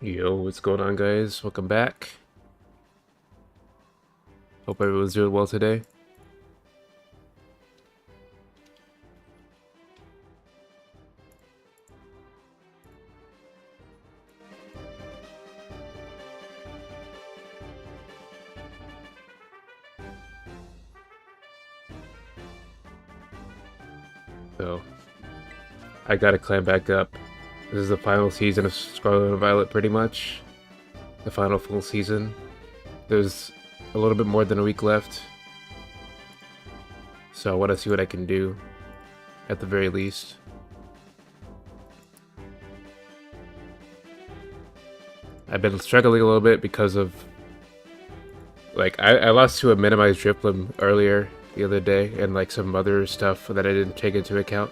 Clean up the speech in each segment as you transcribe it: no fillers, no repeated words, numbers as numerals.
Yo, what's going on, guys? Welcome back. Hope everyone's doing well today. So, I gotta climb back up. This is the final season of Scarlet and Violet, pretty much. The final full season. There's a little bit more than a week left. So I want to see what I can do, at the very least. I've been struggling a little bit because of... Like, I lost to a minimized drip limb earlier the other day, and like some other stuff that I didn't take into account.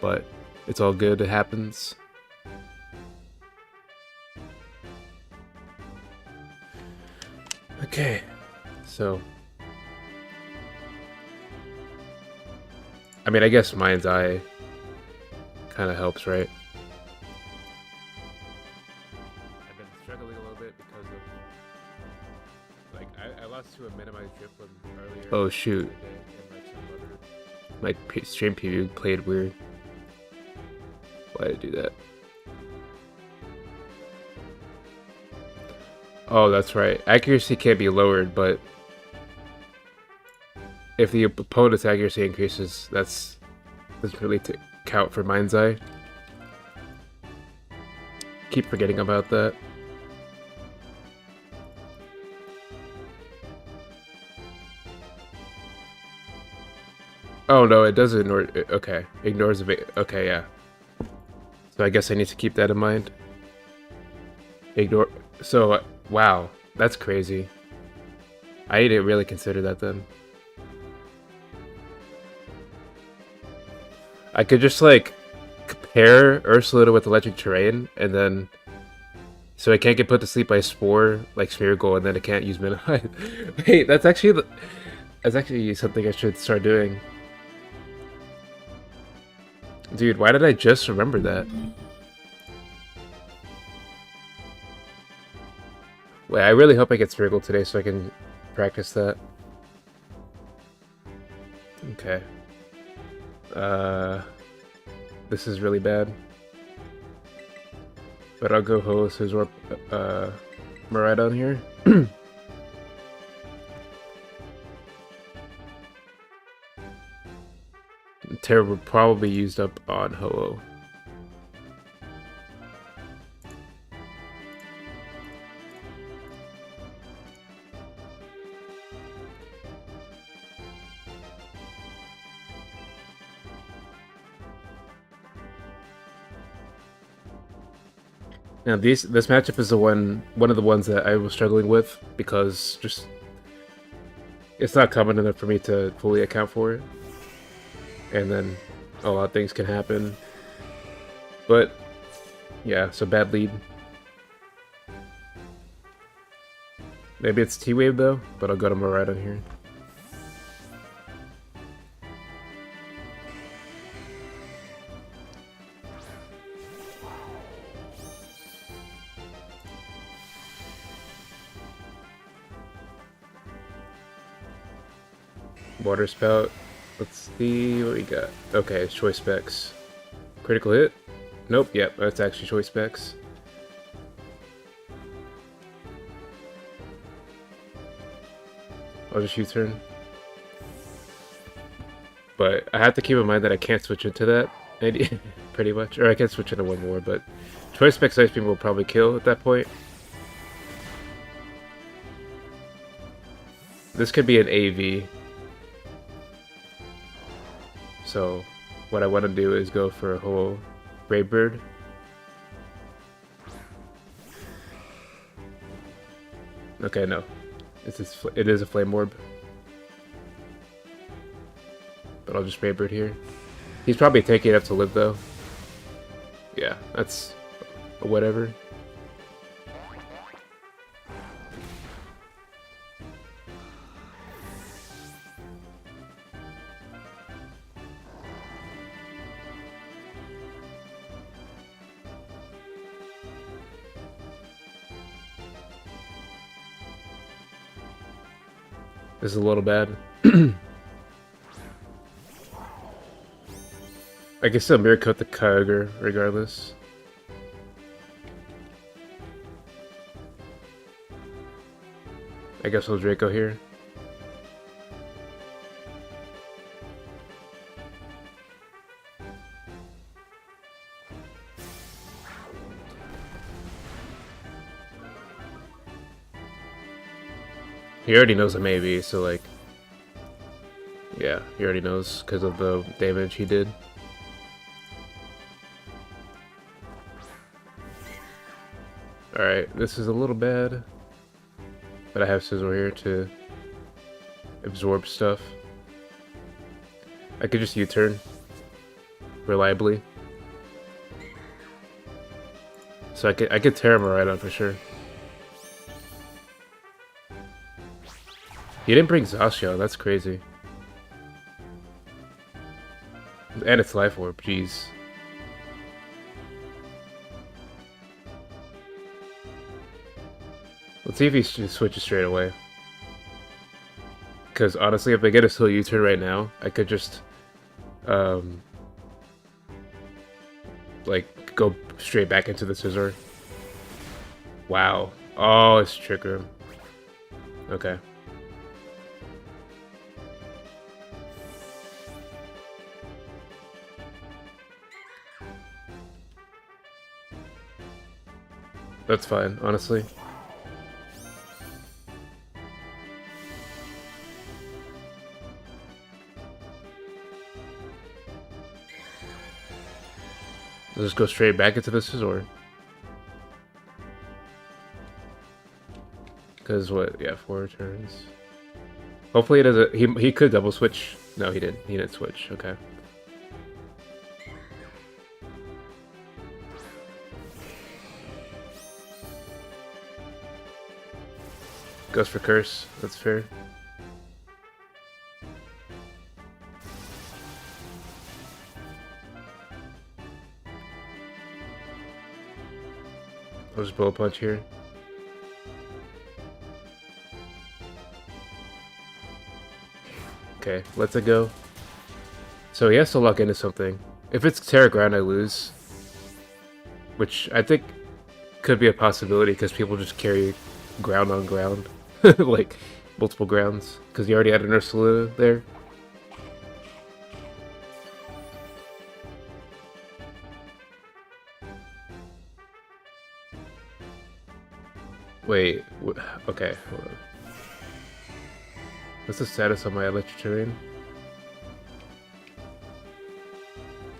But it's all good, it happens. Okay, so... I mean, I guess Mind's Eye kind of helps, right? I've been struggling a little bit because of... Like, I lost to a minimized drip limb earlier. Oh, shoot. My stream preview played weird. Why did I do that? Oh, that's right. Accuracy can't be lowered, but if the opponent's accuracy increases, doesn't really count for Mind's Eye. Keep forgetting about that. Oh no, it does ignore. Okay, ignores a. Okay, yeah. So I guess I need to keep that in mind. Ignore. So wow, that's crazy. I didn't really consider that then. I could just like compare Ursaluna with electric terrain, and then so it can't get put to sleep by Spore like Spherical, and then it can't use Minimize. Wait, that's actually something I should start doing. Dude, why did I just remember that? Wait, I really hope I get Spherical today so I can practice that. Okay. This is really bad. But I'll go Holo Scizor Miraidon here. Terra will probably used up on Ho-Oh. Now this matchup is one of the ones that I was struggling with because just it's not common enough for me to fully account for it. And then a lot of things can happen. But yeah, so bad lead. Maybe it's T-Wave though, but I'll go to Miraidon here. Water Spout. Let's see what we got. Okay, it's Choice Specs. Critical hit? Nope, yep, that's actually Choice Specs. I'll just U-turn. But I have to keep in mind that I can't switch into that, pretty much. Or I can switch into one more, but Choice Specs Ice Beam will probably kill at that point. This could be an AV. So what I want to do is go for a whole Brave Bird. Okay, no. It is a Flame Orb. But I'll just Brave Bird here. He's probably taking it up to live though. Yeah, that's whatever. This is a little bad. I can still mirror coat the Kyogre regardless. I guess we'll Draco here. He already knows I'm AV, so like, yeah, he already knows because of the damage he did. Alright, this is a little bad, but I have Sizzle here to absorb stuff. I could just U-turn reliably. So I could tear him right on for sure. He didn't bring Zacian, that's crazy. And it's Life Orb, jeez. Let's see if he switches straight away. Because honestly, if I get a slow U-turn right now, I could just, like, go straight back into the Scizor. Wow. Oh, it's Trick Room. Okay. That's fine, honestly. Let's just go straight back into the Scizor. Because what? Yeah, 4 turns. Hopefully it doesn't. He could double switch. No, he didn't. He didn't switch. Okay. Goes for Curse. That's fair. I'll just Bullet Punch here. Okay, let's it go. So he has to lock into something. If it's Terra Ground, I lose. Which I think could be a possibility because people just carry ground on ground. Like, multiple grounds. Because you already had an Ursula there. Wait, okay, hold on. What's the status on my electric terrain?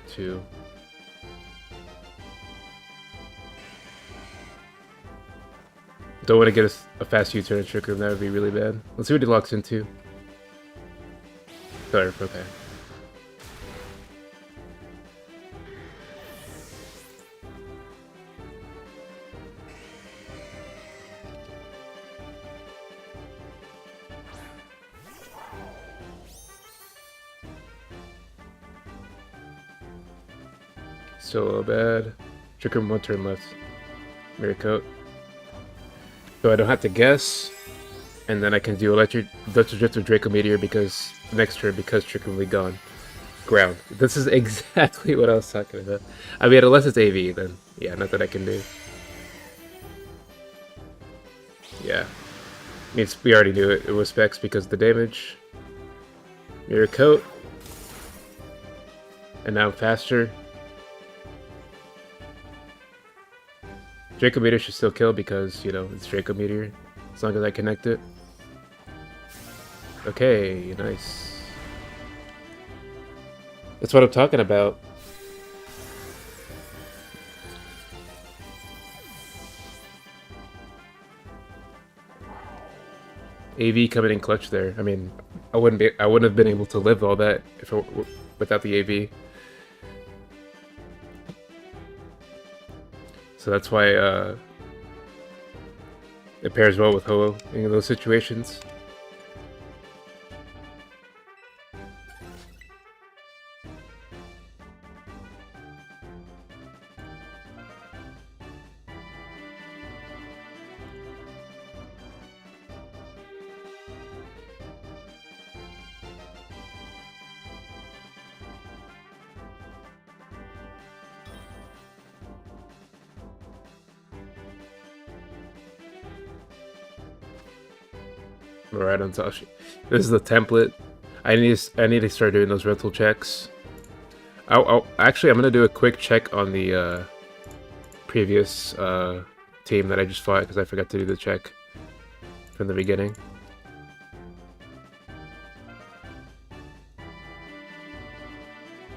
2. Don't want to get a fast U-turn Trick Room, that would be really bad. Let's see what he locks into. Sorry, okay. Still a little bad. Trick Room 1 turn left. Mirror Coat. So I don't have to guess. And then I can do Electric Drift or Draco Meteor because next turn because Trick Room will be gone. Ground. This is exactly what I was talking about. I mean, unless it's AV, then yeah, nothing I can do. Yeah. Means we already knew it. It was Specs because of the damage. Mirror Coat. And now I'm faster. Draco Meteor should still kill because, you know, it's Draco Meteor. As long as I connect it. Okay, nice. That's what I'm talking about. AV coming in clutch there. I mean, I wouldn't have been able to live all that if without the AV. So that's why it pairs well with Ho-Oh in those situations. Right on Tashi. This is the template. I need to start doing those rental checks. Actually, I'm gonna do a quick check on the previous team that I just fought because I forgot to do the check from the beginning.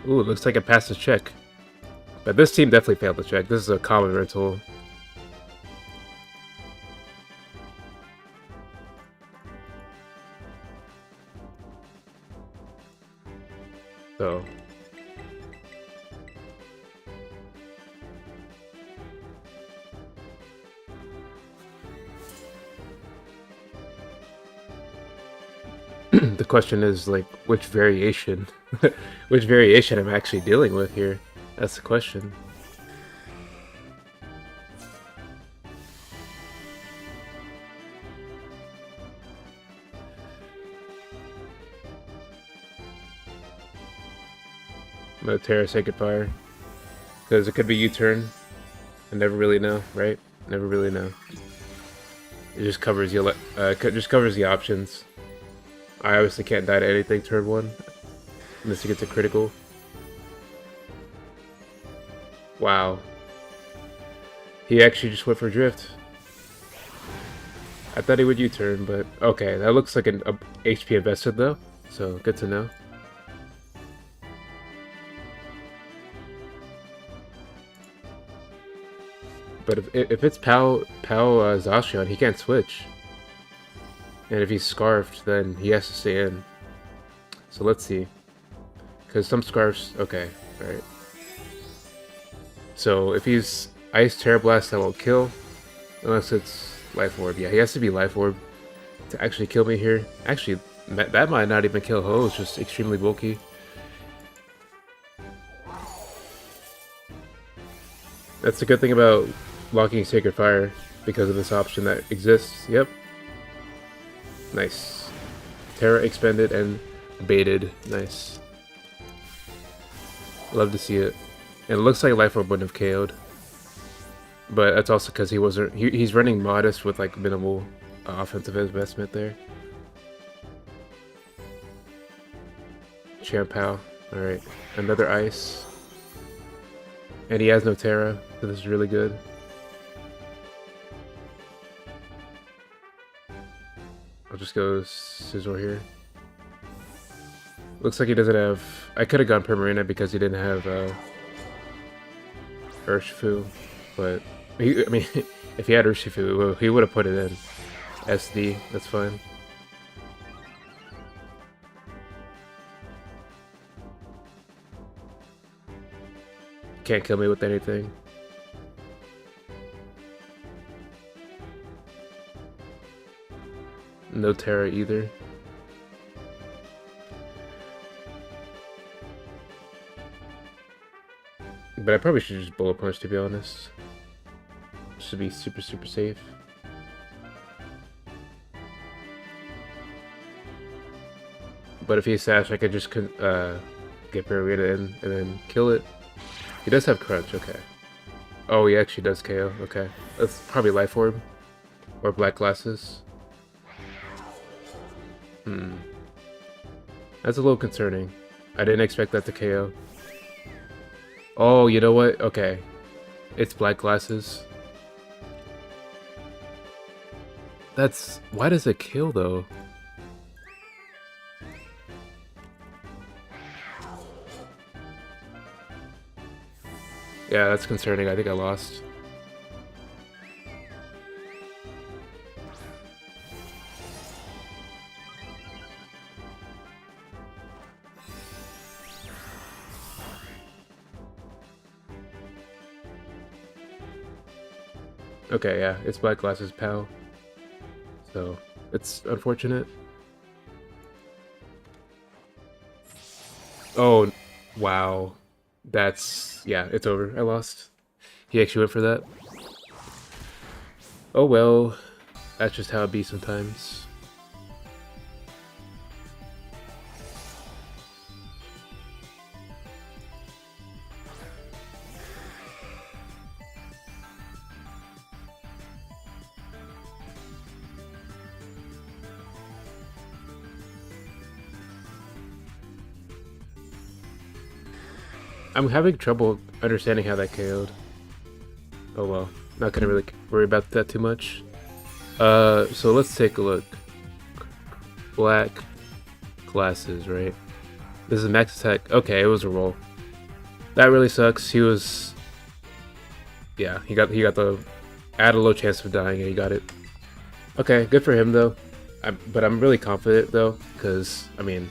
Ooh, it looks like it passed the check. But this team definitely failed the check. This is a common rental. So the question is like which variation which variation I'm actually dealing with here. That's the question. I'm gonna Terra Sacred Fire. Because it could be U-turn. I never really know, right? Never really know. It just covers just covers the options. I obviously can't die to anything turn 1. Unless you get to critical. Wow. He actually just went for drift. I thought he would U-turn, but okay. That looks like an HP invested though, so good to know. But if it's Pal Zacian, he can't switch. And if he's Scarfed, then he has to stay in. So let's see. Because some Scarfs... Okay, alright. So if he's Ice Terra Blast, that won't kill. Unless it's Life Orb. Yeah, he has to be Life Orb to actually kill me here. Actually, that might not even kill Ho. It's just extremely bulky. That's the good thing about locking Sacred Fire, because of this option that exists. Yep. Nice. Terra expended and baited. Nice. Love to see it. And it looks like Life Orb wouldn't have KO'd. But that's also because he wasn't... He's running Modest with like minimal offensive investment there. Champao. Alright. Another Ice. And he has no Terra, so this is really good. I'll just go Scizor here. Looks like he doesn't have... I could have gone Primarina because he didn't have Urshifu, but... I mean, if he had Urshifu, he would have put it in. SD, that's fine. Can't kill me with anything. No Terra either. But I probably should just Bullet Punch, to be honest. Should be super safe. But if he's Sash, I could just get Primarina in and then kill it. He does have Crunch, okay. Oh, he actually does KO, okay. That's probably Life Orb. Or Black Glasses. That's a little concerning. I didn't expect that to KO. Oh, you know what? Okay. It's Black Glasses. That's... Why does it kill, though? Yeah, that's concerning. I think I lost. Okay, yeah, it's Black Glasses POW. So, it's unfortunate. Oh, wow. That's... yeah, it's over. I lost. He actually went for that. Oh well. That's just how it be sometimes. I'm having trouble understanding how that KO'd. Oh well, not gonna really worry about that too much. So let's take a look. Black glasses, right? This is max attack. Okay, it was a roll. That really sucks. He was, yeah, he got the, had a low chance of dying and he got it. Okay, good for him though. But I'm really confident though, because I mean,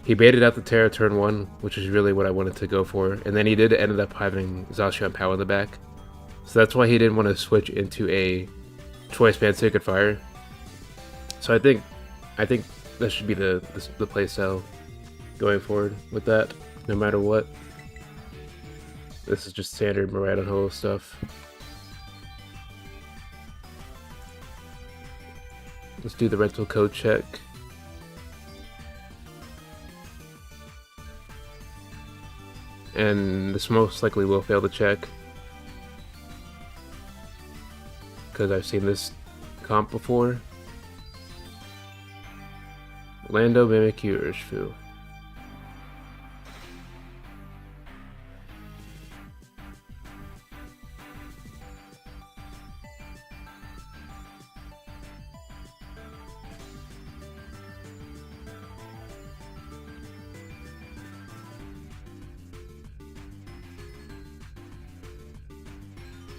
he baited out the Terra turn 1, which is really what I wanted to go for, and then he did end up having Zacian Pow in the back, so that's why he didn't want to switch into a choice band so he could fire. So I think that should be the playstyle going forward with that, no matter what. This is just standard Miraidon Holo stuff. Let's do the rental code check. And this most likely will fail the check, because I've seen this comp before. Lando, Mimikyu, Urshifu.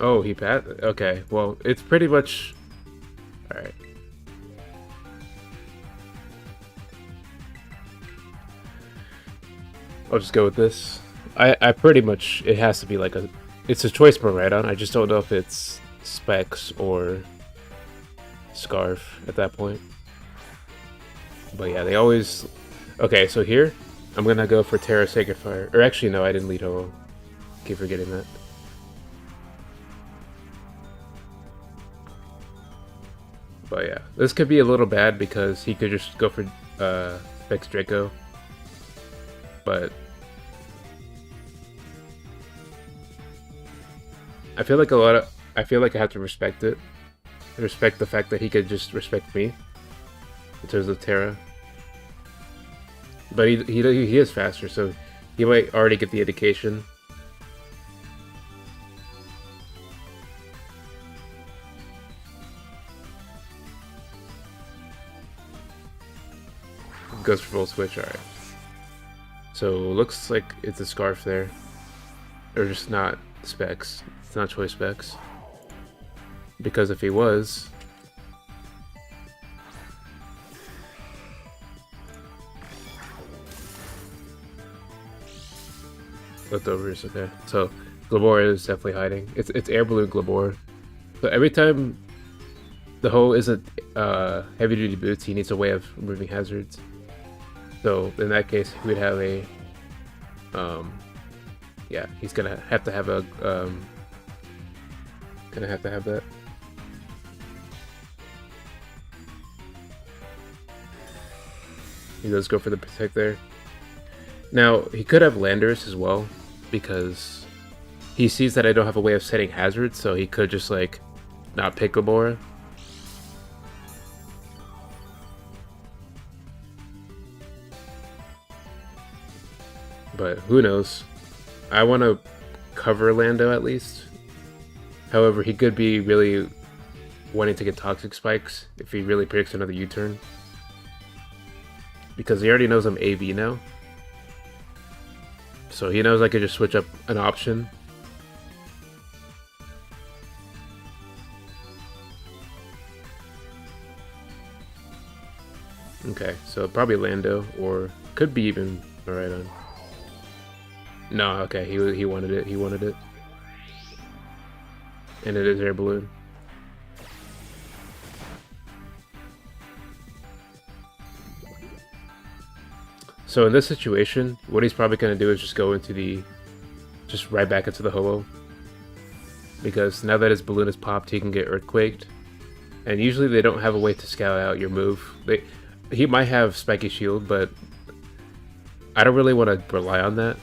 Oh, he passed? Okay, well, it's pretty much... Alright. I'll just go with this. I pretty much... It has to be like a... It's a choice Miraidon. I just don't know if it's Specs or Scarf at that point. But yeah, they always... Okay, so here, I'm gonna go for Terra Sacred Fire. Or actually, no, I didn't lead Holo. Keep forgetting that. But yeah, this could be a little bad because he could just go for Vex Draco. But I feel like I have to respect it. Respect the fact that he could just respect me in terms of Terra. But he is faster, so he might already get the indication. Goes for full switch, alright. So looks like it's a Scarf there. Or just not Specs. It's not choice Specs. Because if he was... Leftovers, okay. So Glabor is definitely hiding. It's Air Balloon Glabor. So every time the Ho isn't heavy duty boots, he needs a way of removing hazards. So in that case, he would have a, yeah, he's gonna have to have a, that. He does go for the protect there. Now he could have Landers as well, because he sees that I don't have a way of setting hazards, so he could just like not pick Gabora. But who knows? I want to cover Lando at least. However, he could be really wanting to get Toxic Spikes if he really predicts another U-turn. Because he already knows I'm AV now. So he knows I could just switch up an option. Okay, so probably Lando, or could be even Miraidon. No, okay, he wanted it. He wanted it. And it is Air Balloon. So in this situation, what he's probably going to do is just go into the... Just right back into the Ho-Oh. Because now that his balloon is popped, he can get Earthquaked. And usually they don't have a way to scout out your move. He might have Spiky Shield, but I don't really want to rely on that.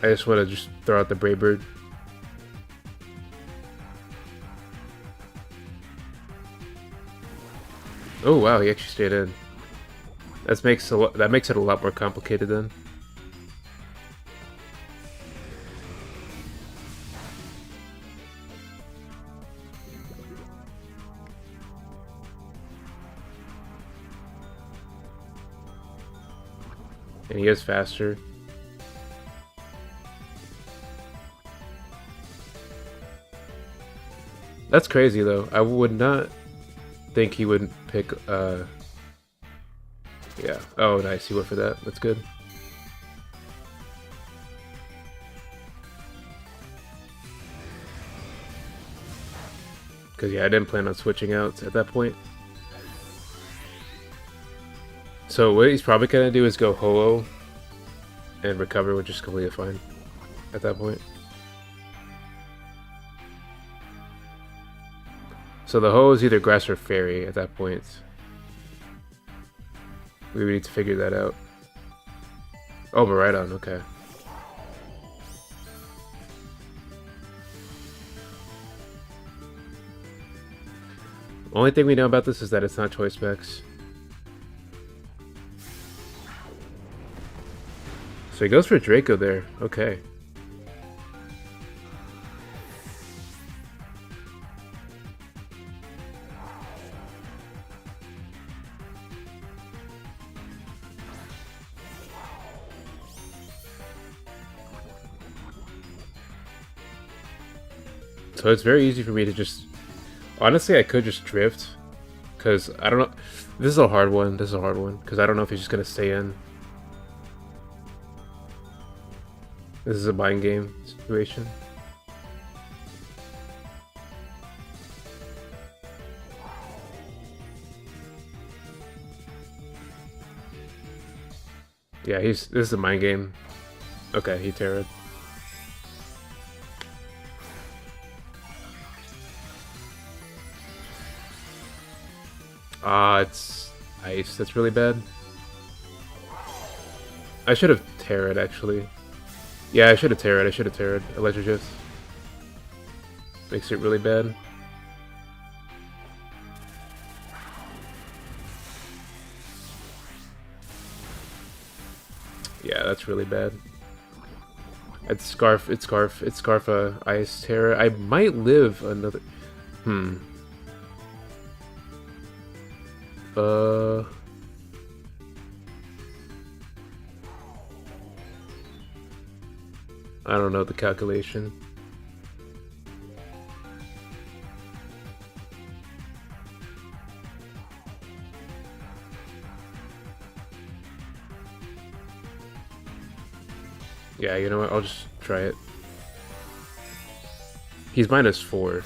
I just want to just throw out the Brave Bird. Oh wow, he actually stayed in. That makes it a lot more complicated then. And he is faster. That's crazy though. I would not think he would pick yeah. Oh nice, he went for that. That's good. Because yeah, I didn't plan on switching out at that point. So what he's probably gonna do is go Ho-Oh and recover, which is completely fine at that point. So the Ho is either grass or fairy at that point. We would need to figure that out. Oh, but right on, okay. Only thing we know about this is that it's not choice specs. So he goes for Draco there, okay. So it's very easy for me to just... Honestly, I could just drift. Because I don't know... This is a hard one. This is a hard one. Because I don't know if he's just going to stay in. This is a mind game situation. Yeah, this is a mind game. Okay, he terrored. It's ice. That's really bad. I should have terrored actually. Yeah, I should have terrored. I should have terrored. Electrogist. Makes it really bad. Yeah, that's really bad. It's Scarf, Ice Terror. I might live another... I don't know the calculation. Yeah, you know what? I'll just try it. He's -4.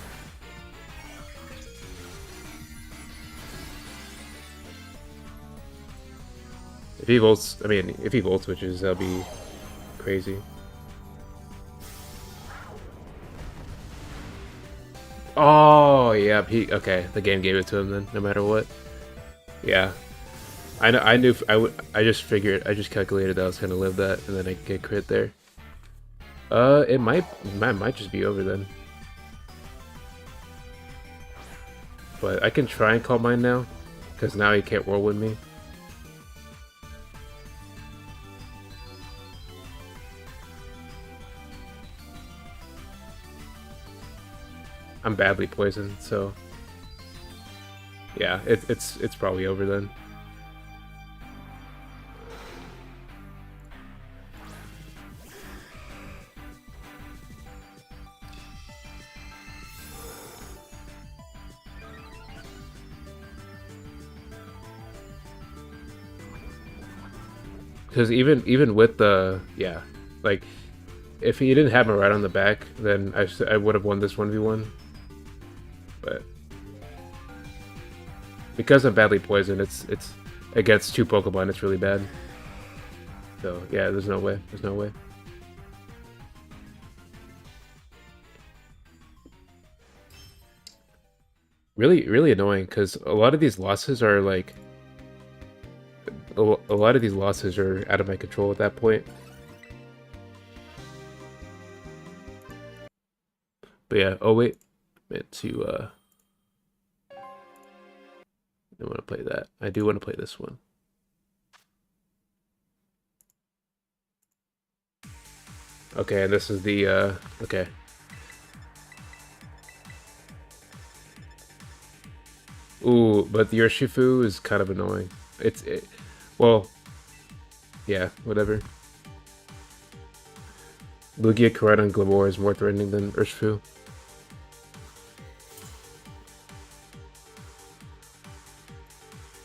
If he volts, I mean, if he volt switches, that'll be crazy. Oh, yeah, okay, the game gave it to him then, no matter what. Yeah. I knew, I just figured, I just calculated that I was gonna live that, and then I get crit there. It might just be over then. But I can try and call mine now, because now he can't whirlwind me. I'm badly poisoned, so yeah, it's probably over then. Because even with the like if he didn't have him right on the back, then I would have won this 1v1. But because I'm badly poisoned, it's against 2 Pokemon, it's really bad. So yeah, there's no way. There's no way. Really annoying because a lot of these losses are like a lot of these losses are out of my control at that point. But yeah, oh wait, meant to I don't want to play that. I do want to play this one. Okay, and this is the okay. Ooh, but the Urshifu is kind of annoying. Well, Yeah, whatever. Lugia, Koraidon, Glamour is more threatening than Urshifu.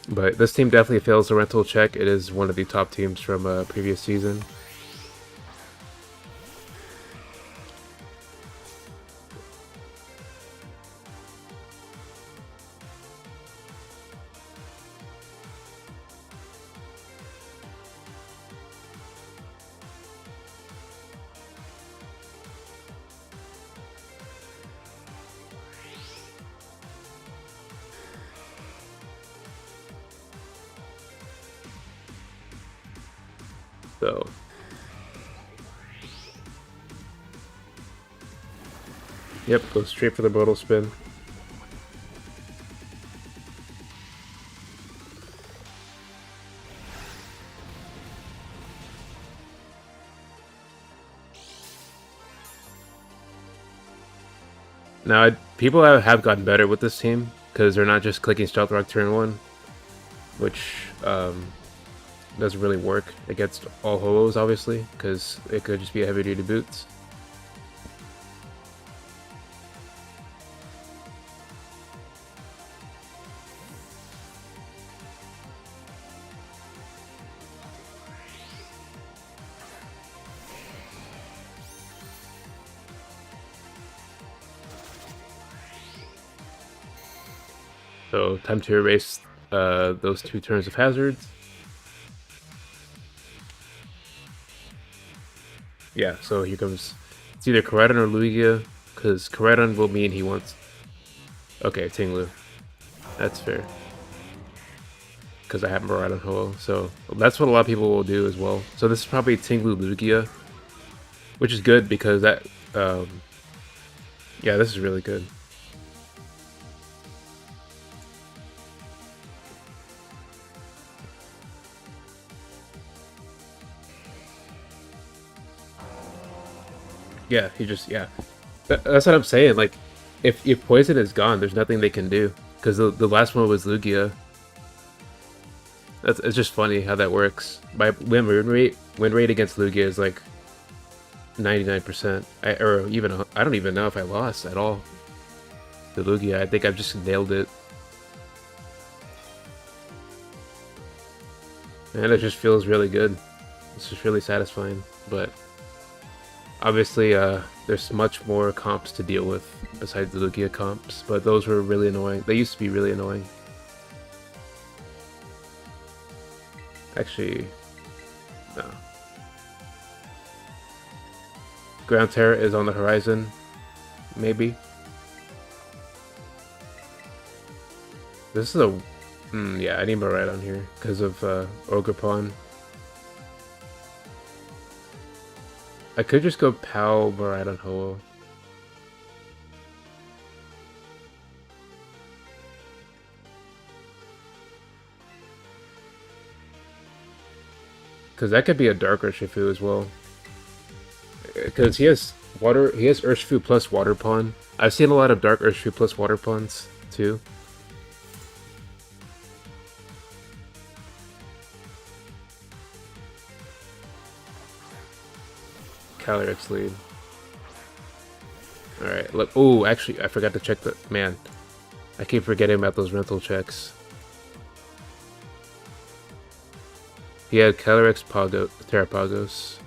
But this team definitely fails the rental check. It is one of the top teams from a previous season. So yep, go straight for the bottle spin. Now, people have gotten better with this team because they're not just clicking Stealth Rock turn 1, which doesn't really work against all holos, obviously, because it could just be a heavy duty boots. So time to erase those 2 turns of hazards. Yeah, so here comes, it's either Koraidon or Lugia, because Koraidon will mean he wants... Okay, Tinglu. That's fair. Because I have Miraidon Holo, so that's what a lot of people will do as well. So this is probably Tinglu Lugia, which is good because that... yeah, this is really good. Yeah, he just, yeah. That's what I'm saying, like, if poison is gone, there's nothing they can do. Because the last one was Lugia. It's just funny how that works. My win rate against Lugia is like 99%. Or even, I don't even know if I lost at all to Lugia. I think I've just nailed it. And it just feels really good. It's just really satisfying. But obviously, there's much more comps to deal with besides the Lugia comps, but those were really annoying. They used to be really annoying. Actually, no. Ground Terror is on the horizon, maybe. This is a... yeah, I need Miraidon here because of Ogerpon. I could just go POW Miraidon Holo. Because that could be a Dark Urshifu as well. Because he has Urshifu plus Water Pawn. I've seen a lot of Dark Urshifu plus Water Pawns too. Calyrex lead. Alright, look. Oh, actually, I forgot to check the... Man, I keep forgetting about those rental checks. He had Calyrex Terrapagos.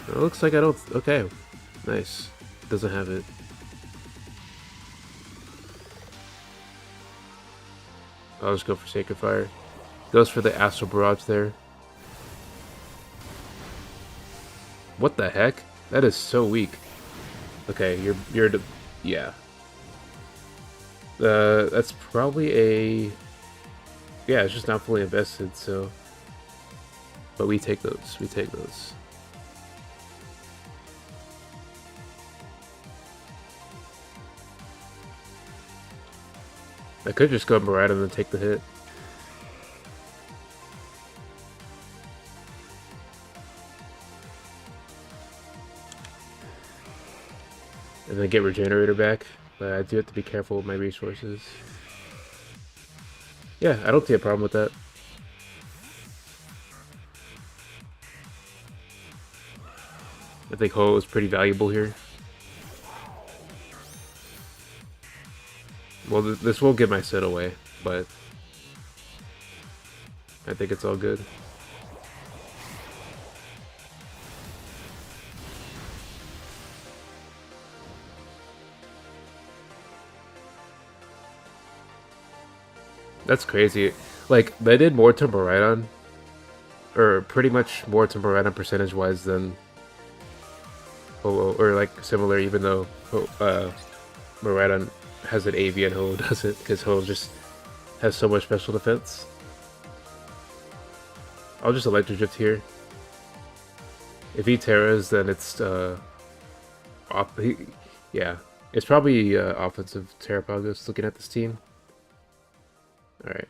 It looks like I don't... Okay, nice. Doesn't have it. I'll just go for Sacred Fire. Goes for the Astral Barrage there. What the heck? That is so weak. Okay, you're yeah. That's probably a... Yeah, it's just not fully invested, so... But we take those. We take those. I could just go Maraudon and then take the hit. And then get Regenerator back. But I do have to be careful with my resources. Yeah, I don't see a problem with that. I think Ho is pretty valuable here. Well, this will get my set away, but I think it's all good. That's crazy. Like, they did more to Maraudon, or pretty much more to Maraudon percentage-wise than Ho, or like similar, even though Maraudon has an AV and Ho doesn't, because Ho just has so much special defense. I'll just Electric Drift here. If he Terras, then it's yeah, it's probably offensive Terrapagos looking at this team. All right.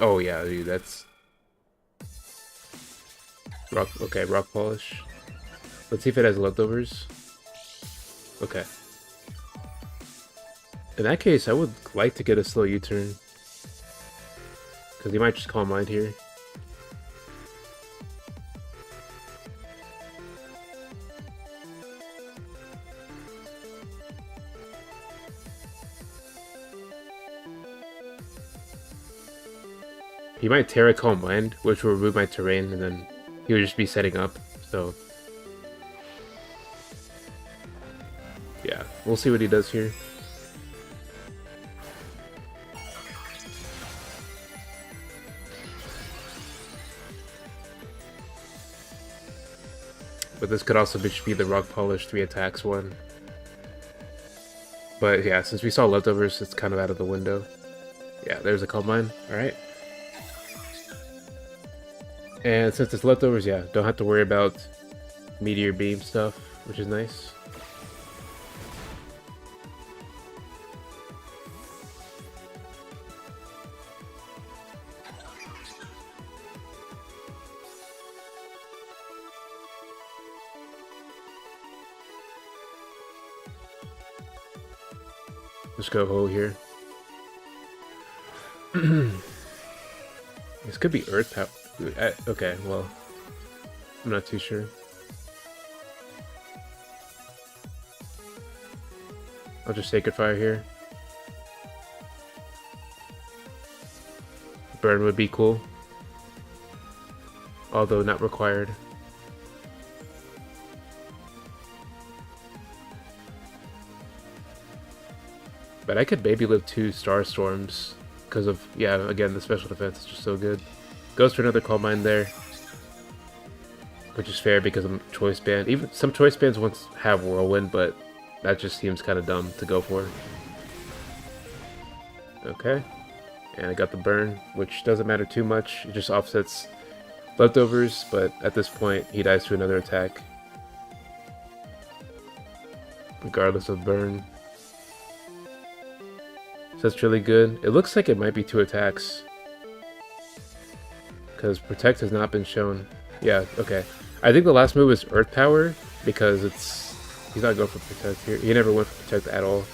Oh yeah, dude, that's rock. Okay, rock polish. Let's see if it has leftovers. Okay. In that case, I would like to get a slow U-turn, because he might just Calm Mind here. He might Terra Calm Mind, which will remove my terrain, and then he would just be setting up, so... yeah, we'll see what he does here. But this could also just be the Rock Polish 3 attacks one. But yeah, since we saw leftovers, it's kind of out of the window. Yeah, there's a Calm Mind. Alright. And since it's leftovers, yeah, don't have to worry about Meteor Beam stuff, which is nice. Let's go Ho here. This could be Earth Power. Okay, well, I'm not too sure. I'll just Sacred Fire here. Burn would be cool, although not required. But I could maybe live 2 Star Storms because of, yeah, again, the special defense is just so good. Goes for another Calm Mind there, which is fair because I'm Choice Band. Even some Choice Bands once have Whirlwind, but that just seems kind of dumb to go for. Okay, and I got the burn, which doesn't matter too much. It just offsets leftovers, but at this point, he dies to another attack, regardless of burn. So that's really good. It looks like it might be 2 attacks, because Protect has not been shown. Yeah, okay. I think the last move is Earth Power, because he's not going for Protect here. He never went for Protect at all.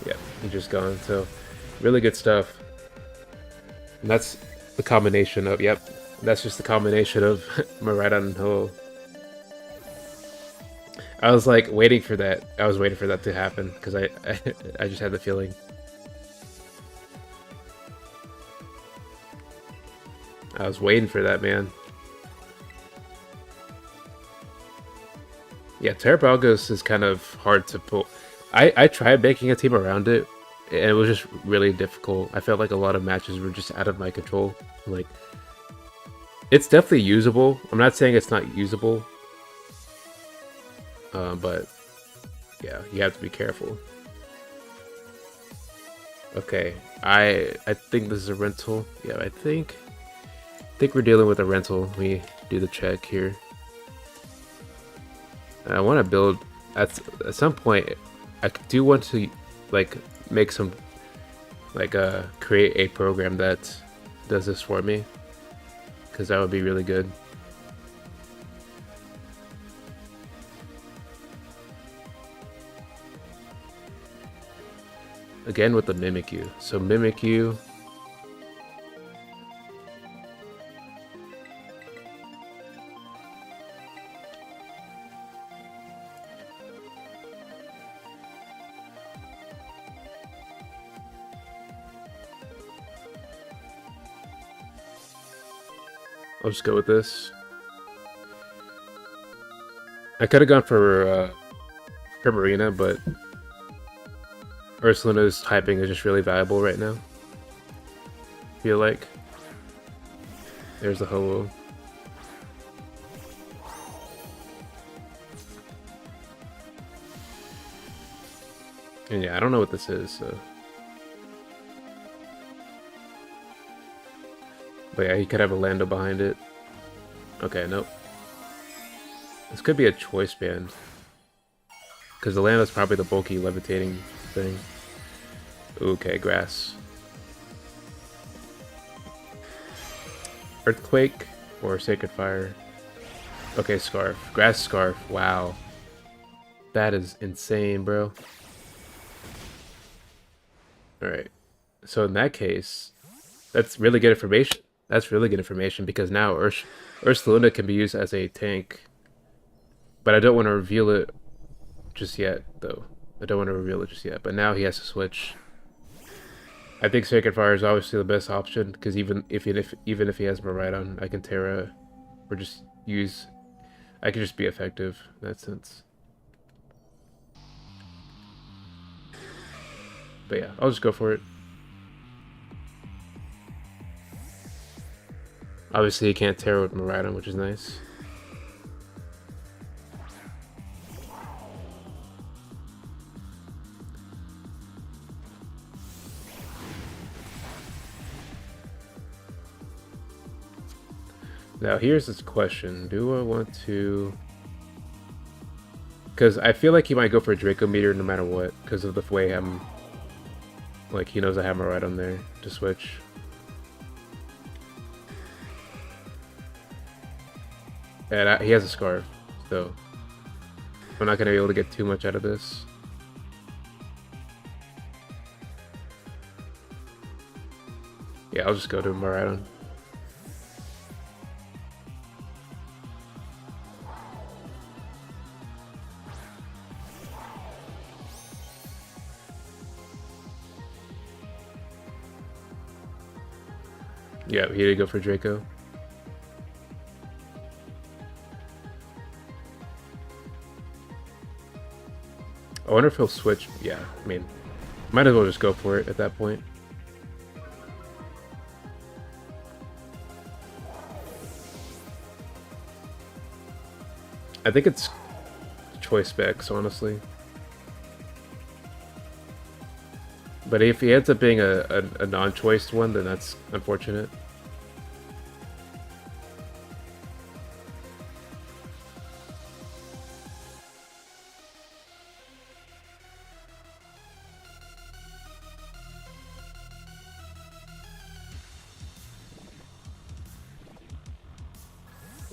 Yeah, he's just gone. So, really good stuff. And that's the combination of, yep, that's just the combination of Maraudon and Ho. I was like waiting for that. I was waiting for that to happen, because I just had the feeling. I was waiting for that, man. Yeah, Terrapagos is kind of hard to pull. I tried making a team around it, and it was just really difficult. I felt like a lot of matches were just out of my control. Like, it's definitely usable. I'm not saying it's not usable, but yeah, you have to be careful. Okay, I think this is a rental. Yeah, I think think we're dealing with a rental. We do the check here. I want to build at some point. I do want to like make some like create a program that does this for me, because that would be really good. Again with the Mimikyu. So Mimikyu. I'll just go with this. I could have gone for Primarina, but Ursaluna's typing is just really valuable right now. Feel like. There's the Ho-Oh. And yeah, I don't know what this is, so. But yeah, he could have a Lando behind it. Okay, nope. This could be a choice band. Because the Lando's probably the bulky levitating thing. Okay, grass. Earthquake or Sacred Fire? Okay, Scarf. Grass Scarf. Wow. That is insane, bro. Alright. So in that case, that's really good information. That's really good information because now Ursaluna can be used as a tank. But I don't want to reveal it just yet, though. I don't want to reveal it just yet. But now he has to switch. I think Sacred Fire is obviously the best option because even if he has Miraidon, I can Terra or just use. I can just be effective in that sense. But yeah, I'll just go for it. Obviously, you can't Terra with Miraidon, which is nice. Now, here's this question. Do I want to... Because I feel like he might go for a Draco Meteor no matter what, because of the way I'm... Like, he knows I have Miraidon there to switch. And he has a Scarf, so I'm not going to be able to get too much out of this. Yeah, I'll just go to Miraidon. Yeah, he did go for Draco. I wonder if he'll switch. Yeah, I mean, might as well just go for it at that point. I think it's choice specs, honestly. But if he ends up being a non-choiced one, then that's unfortunate.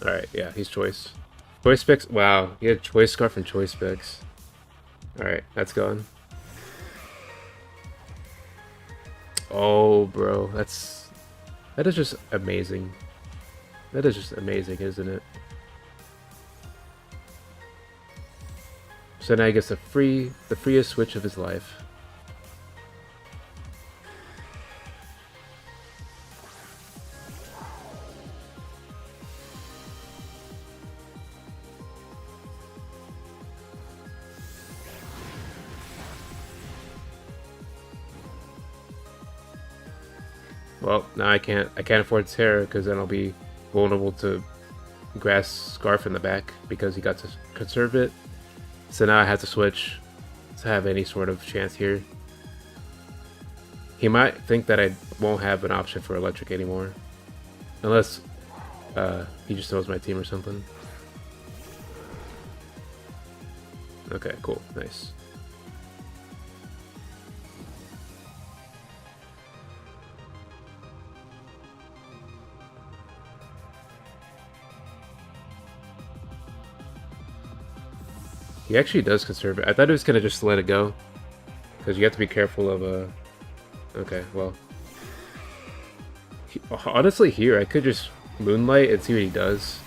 Alright, yeah, he's choice. Choice specs? Wow, he had choice scarf and choice specs. Alright, that's gone. Oh, bro, that is just amazing. That is just amazing, isn't it? So now he gets the freest switch of his life. Well, now I can't afford Terra because then I'll be vulnerable to Grass Scarf in the back because he got to conserve it. So now I have to switch to have any sort of chance here. He might think that I won't have an option for electric anymore. Unless He just knows my team or something. Okay, cool, nice. He actually does conserve it. I thought he was gonna just let it go, because you have to be careful of Okay, well, honestly, here I could just Moonlight and see what he does.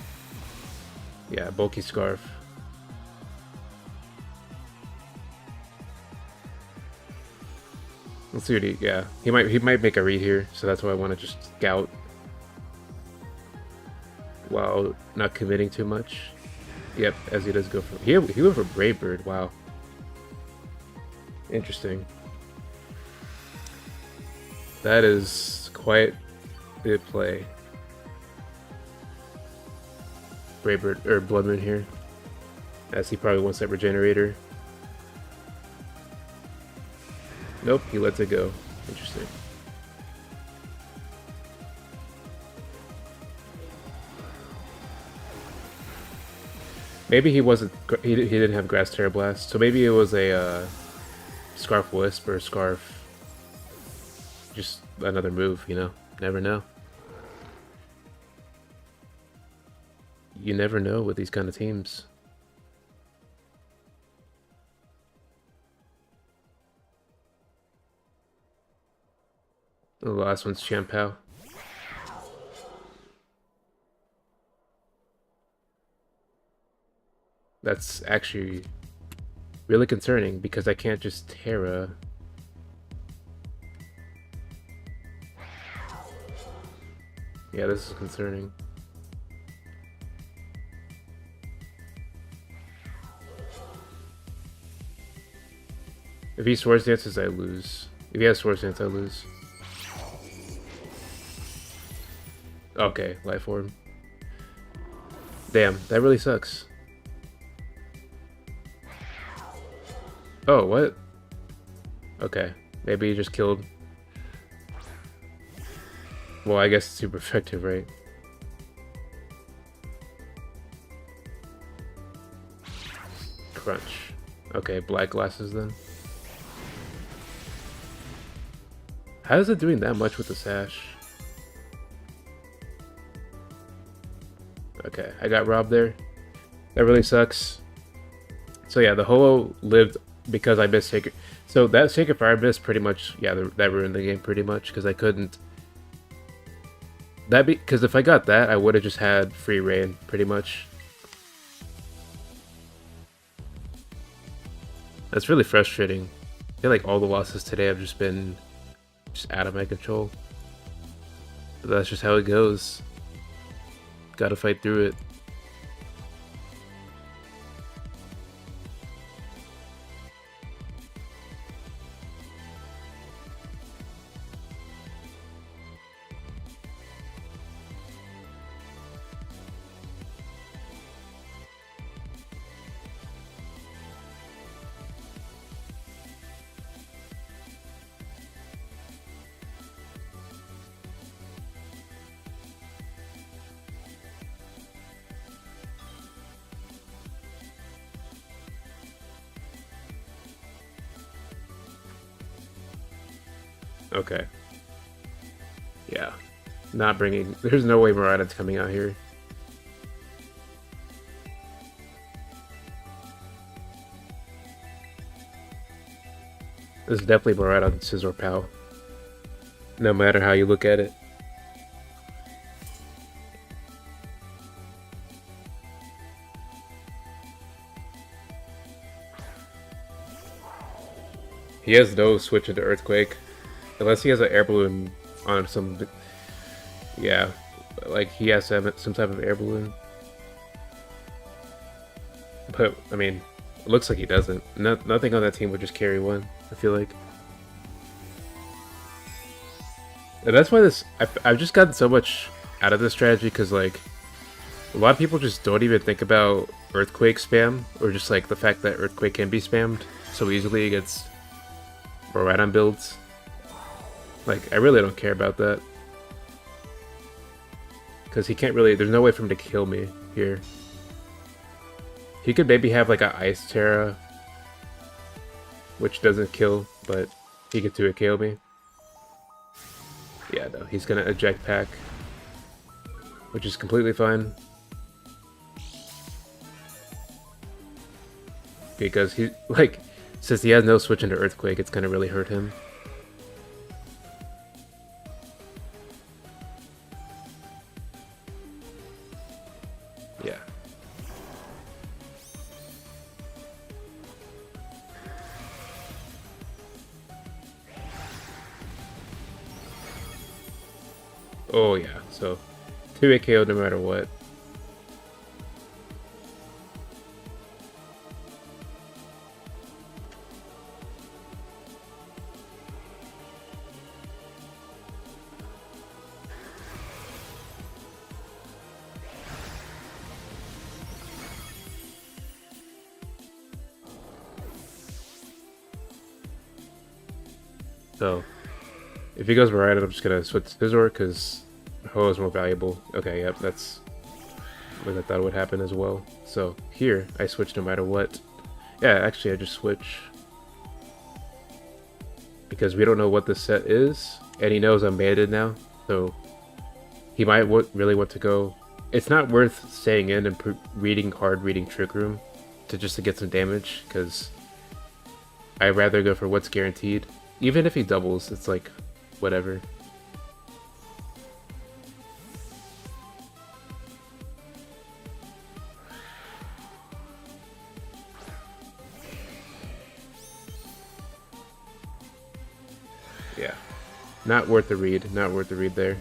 Yeah, bulky scarf. Let's see what he. Yeah, he might make a read here, so that's why I want to just scout while not committing too much. Yep, as he does go for he went for Brave Bird. Wow, interesting. That is quite good play. Brave Bird or Blood Moon here, as he probably wants that Regenerator. Nope, he lets it go. Interesting. Maybe he wasn't. He didn't have Grass Terra Blast, so maybe it was a Scarf Wisp or Scarf. Just another move, you know. Never know. You never know with these kind of teams. The last one's Champao. That's actually really concerning because I can't just Terra. Yeah, this is concerning. If he Swords Dances, I lose. If he has Swords Dance, I lose. Okay, Life Orb. Damn, that really sucks. Oh, what? Okay, maybe he just killed. Well, I guess it's super effective, right? Crunch. Okay, black glasses then. How is it doing that much with the sash? Okay, I got robbed there. That really sucks. So yeah, the Ho-Oh lived because I missed Sacred. So that Sacred Fire miss pretty much, yeah, that ruined the game pretty much because I couldn't. Because if I got that, I would have just had free reign pretty much. That's really frustrating. I feel like all the losses today have just been out of my control. But that's just how it goes. Gotta fight through it. Okay. Yeah. Not bringing... There's no way Maraudon's coming out here. This is definitely Maraudon Scizor Pow. No matter how you look at it. He has no switch into Earthquake. Unless he has an air balloon on some... Yeah, like he has some type of air balloon. But, I mean, it looks like he doesn't. Nothing on that team would just carry one, I feel like. And that's why this... I've just gotten so much out of this strategy, because, like, a lot of people just don't even think about Earthquake spam, or just, like, the fact that Earthquake can be spammed so easily against Maraudon builds. Like, I really don't care about that. because he can't really. There's no way for him to kill me here. He could maybe have like a Ice Terra, which doesn't kill, but he could 2-hit KO me. Yeah, no, he's gonna eject pack, which is completely fine. Because he, like, since he has no switch into Earthquake, it's gonna really hurt him. Yeah. Oh yeah, so 2-hit KO no matter what. So, if he goes Maraudon, I'm just gonna switch Scizor because Ho is more valuable. Okay, yep, that's what I thought would happen as well. So, here, I switch no matter what. Yeah, actually, I just switch. Because we don't know what this set is, and he knows I'm banded now, so he might really want to go. It's not worth staying in and reading Trick Room just to get some damage, because I'd rather go for what's guaranteed. Even if he doubles, it's like, whatever. Yeah. Not worth the read. Not worth the read there.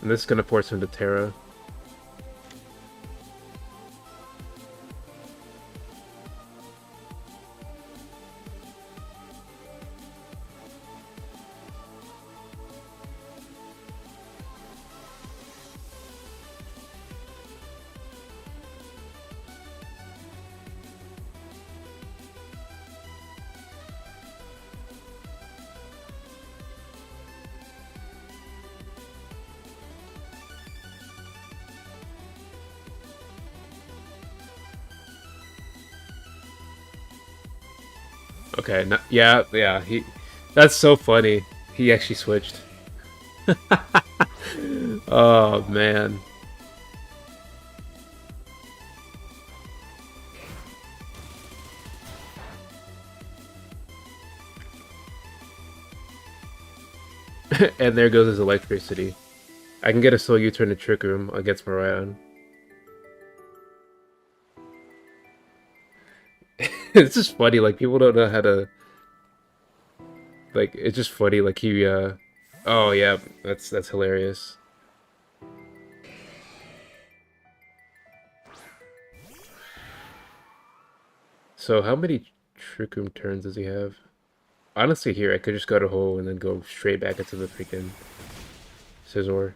And this is going to force him to Terra. Okay, no, yeah, that's so funny. He actually switched. Oh, man. And there goes his GlitchxCity. I can get a slow U-turn to Trick Room against Maraudon. It's just funny, like, people don't know how to... Like, it's just funny, like, he, Oh, yeah, that's hilarious. So, how many Trick Room turns does he have? Honestly, here, I could just go to Ho and then go straight back into the freaking Scizor.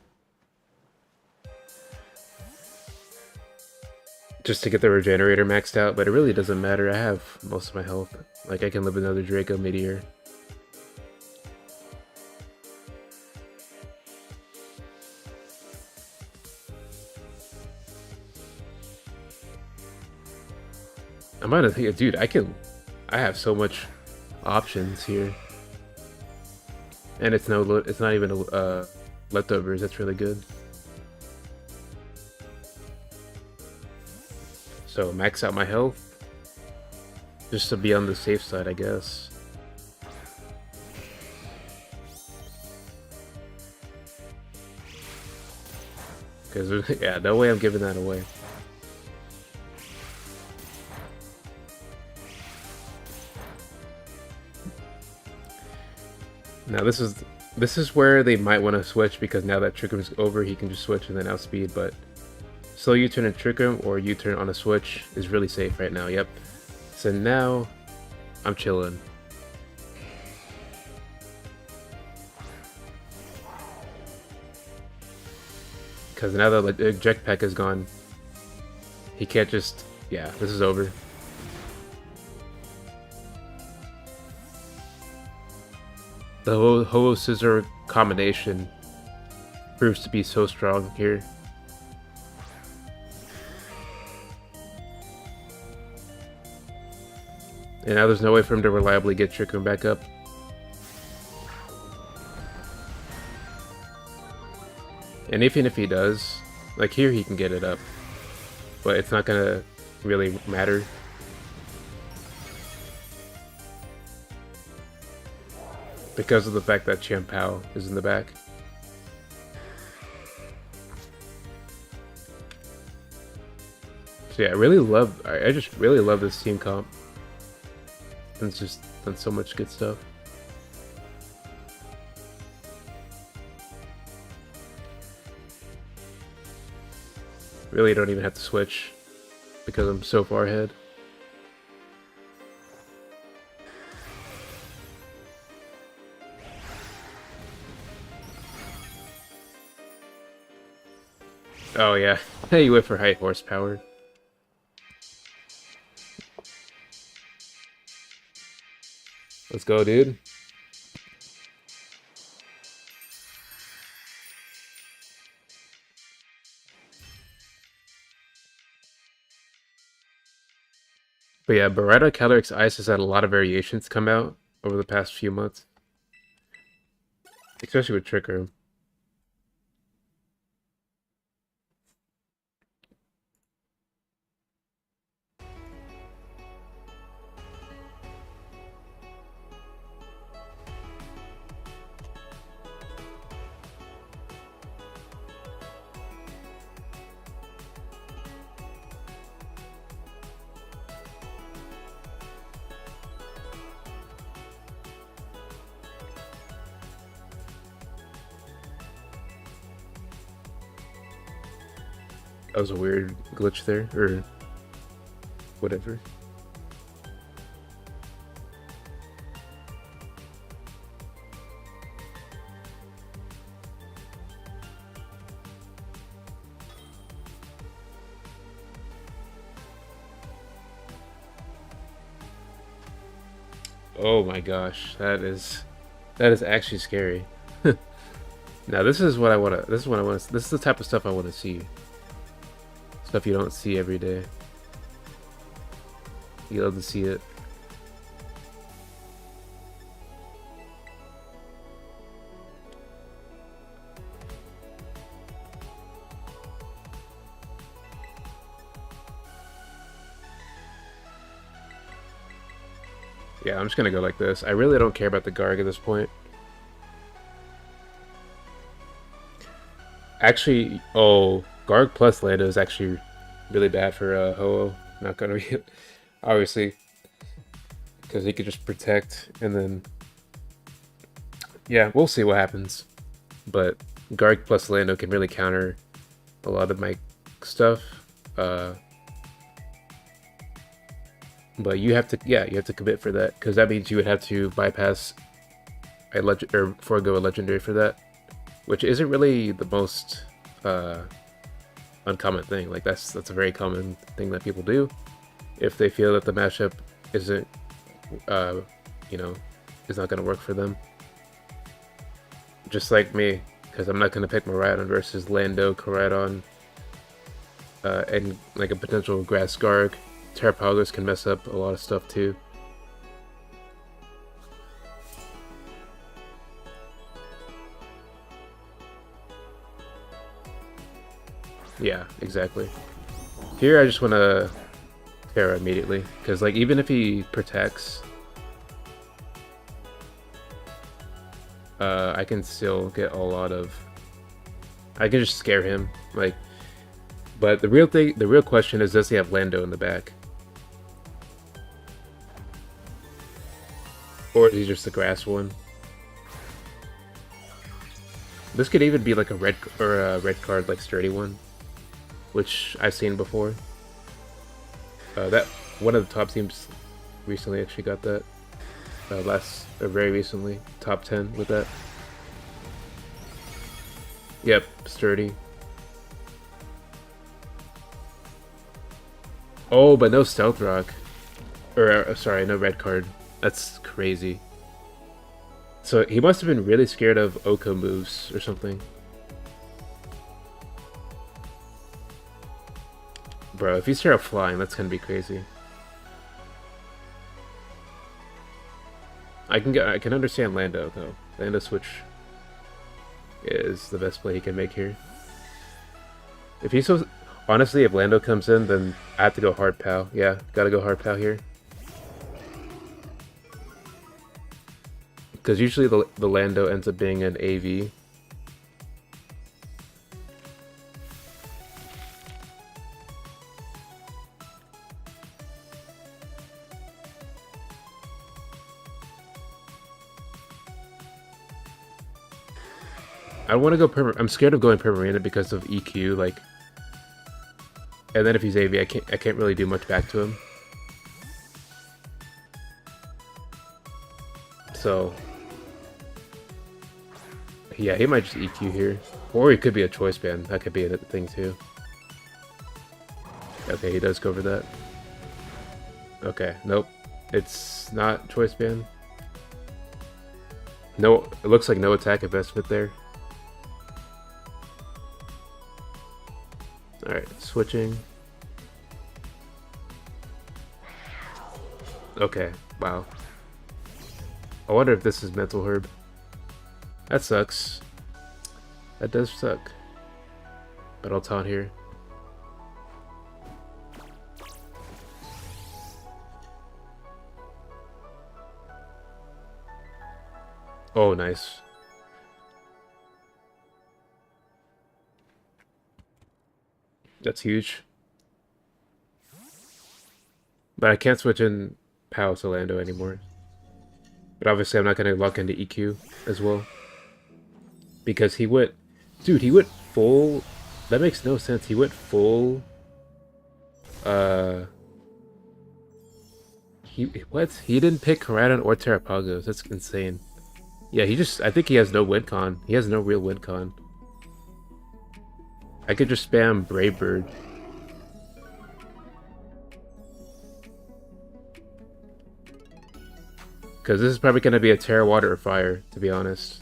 Just to get the Regenerator maxed out, but it really doesn't matter. I have most of my health. Like, I can live another Draco Meteor. I'm gonna think, dude, I have so much options here. And it's not even leftovers, that's really good. So max out my health, just to be on the safe side, I guess. Because, yeah, no way I'm giving that away. Now this is where they might want to switch, because now that Trick Room's over, he can just switch and then outspeed, but slow U-turn and Trick Room or U-turn on a switch is really safe right now, yep. So now, I'm chilling. Because now that the eject pack is gone, he can't just... Yeah, this is over. the Ho-Oh Scissor combination proves to be so strong here. And now there's no way for him to reliably get Trick Room back up. And even if he does, like here he can get it up. But it's not gonna really matter. Because of the fact that Champao is in the back. So yeah, I just really love this team comp. It's just done so much good stuff. Really don't even have to switch because I'm so far ahead. Oh yeah, you went for high horsepower. Let's go, dude. But yeah, Beretta Calyrex Ice has had a lot of variations come out over the past few months. Especially with Trick Room. That was a weird glitch there, or whatever. Oh my gosh, that is actually scary. Now this is what I want to. This is the type of stuff I want to see. Stuff you don't see every day. You love to see it. Yeah, I'm just gonna go like this. I really don't care about the Garg at this point. Actually, oh, Garg plus Lando is actually really bad for Ho-Oh. Not gonna be, obviously, because he could just protect and then, yeah, we'll see what happens. But Garg plus Lando can really counter a lot of my stuff. But you have to, yeah, you have to commit for that, because that means you would have to bypass a legend or forego a legendary for that, which isn't really the most uncommon thing. Like that's a very common thing that people do if they feel that the mashup isn't, you know, is not going to work for them. Just like me, because I'm not going to pick Miraidon versus Lando, Koraidon, and like a potential Grass Garg. Terrapagos can mess up a lot of stuff too. Yeah, exactly. Here I just want to Terra immediately, because like even if he protects, I can still get a lot of. I can just scare him, like. But the real question is, does he have Lando in the back? Or is he just the grass one? This could even be like a red card, like sturdy one, which I've seen before. That one of the top teams recently actually got that. Very recently, top 10 with that. Yep, sturdy. Oh, but no Stealth Rock. Or, sorry, no red card. That's crazy. So he must have been really scared of Oko moves or something. Bro, if you start flying, that's gonna be crazy. I can understand Lando though. Lando switch is the best play he can make here. If he's so honestly, if Lando comes in, then I have to go hard POW. Yeah, gotta go hard POW here. Because usually the Lando ends up being an AV. I want to go I'm scared of going Permarina because of EQ, like, and then if he's AV, I can't really do much back to him. So yeah, he might just EQ here, or he could be a choice band. That could be a thing too. Okay, he does go for that. Okay, nope, it's not choice band. No, it looks like no attack investment there. Alright, switching. Okay, wow. I wonder if this is Mental Herb. That sucks. That does suck. But I'll taunt here. Oh, nice. That's huge. But I can't switch in POW to Lando anymore. But obviously I'm not going to lock into EQ as well. Because he went... Dude, he went full... That makes no sense. He went full... What? He didn't pick Koraidon or Terrapagos. That's insane. Yeah, he just... I think he has no win con. He has no real win con. I could just spam Brave Bird. Because this is probably going to be a Terra, Water, or Fire, to be honest.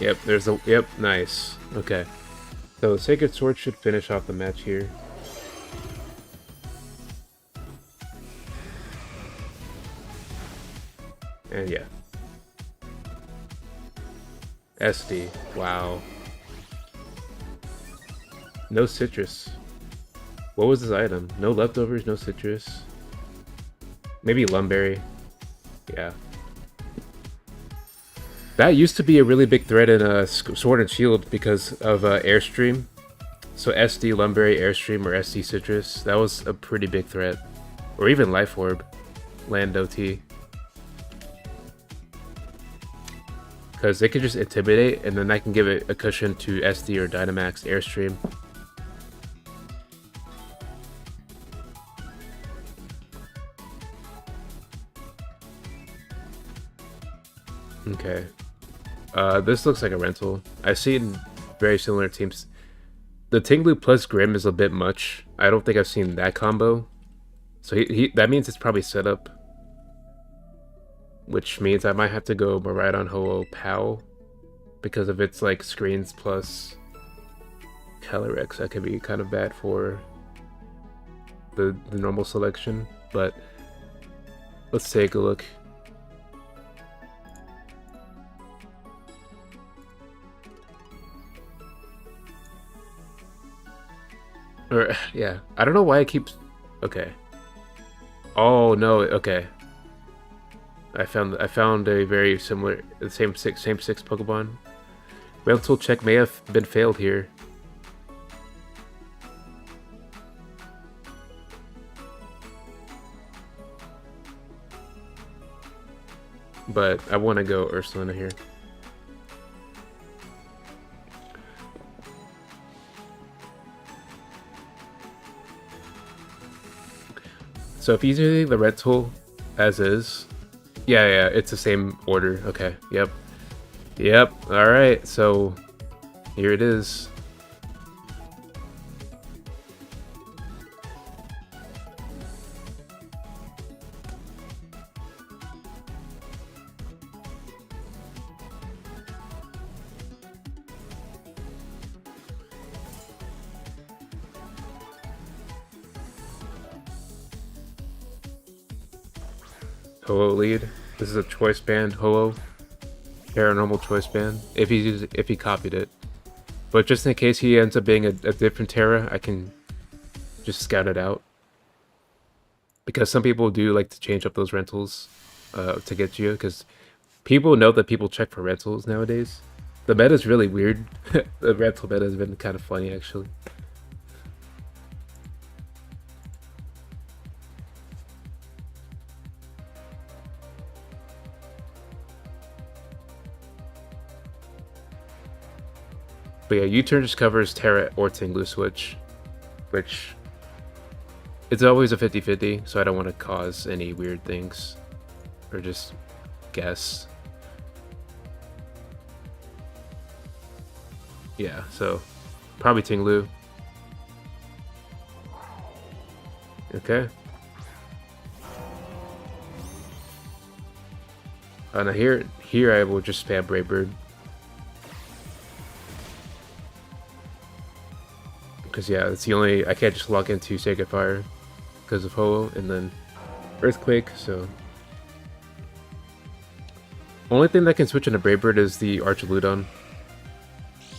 Yep, there's a... Yep, nice. Okay. So, Sacred Sword should finish off the match here. And yeah. SD. Wow. No citrus. What was this item? No leftovers, no citrus. Maybe Lumberry. Yeah. That used to be a really big threat in Sword and Shield because of Airstream. So SD Lumberry, Airstream, or SD Citrus. That was a pretty big threat. Or even Life Orb. Lando T. Because they could just Intimidate, and then I can give it a cushion to SD or Dynamax Airstream. Okay. This looks like a rental. I've seen very similar teams. The Tinglu plus Grim is a bit much. I don't think I've seen that combo. So that means it's probably set up. Which means I might have to go Miraidon Ho-Oh POW. Because if it's like screens plus Calyrex, that could be kind of bad for the normal selection. But let's take a look. Or, yeah, I don't know why it keeps... Okay. Oh, no, okay. I found a very similar... The same six Pokemon. Rental check may have been failed here. But I want to go Ursulina here. So if he's using the rental as is, yeah, it's the same order. Okay, yep. Alright, so here it is. Ho-Oh lead. This is a choice band Ho-Oh. Paranormal choice band. If he copied it. But just in case he ends up being a different Terra, I can just scout it out. Because some people do like to change up those rentals to get you, because people know that people check for rentals nowadays. The meta is really weird. The rental meta has been kind of funny, actually. But yeah, U-turn just covers Terra or Tinglu switch, which it's always a 50-50, so I don't want to cause any weird things or just guess. Yeah, so probably Tinglu. Okay. Now here I will just spam Brave Bird. Because yeah, it's the only, I can't just log into Sacred Fire because of Ho-Oh, and then Earthquake, so. Only thing that can switch into Brave Bird is the Archaludon.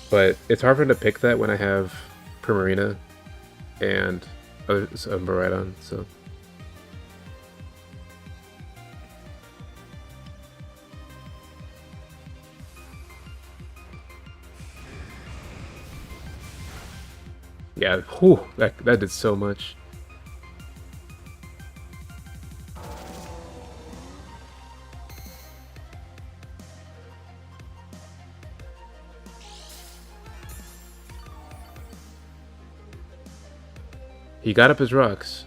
But it's hard for him to pick that when I have Primarina and a Miraidon, so. Yeah, whew, that did so much. He got up his rocks.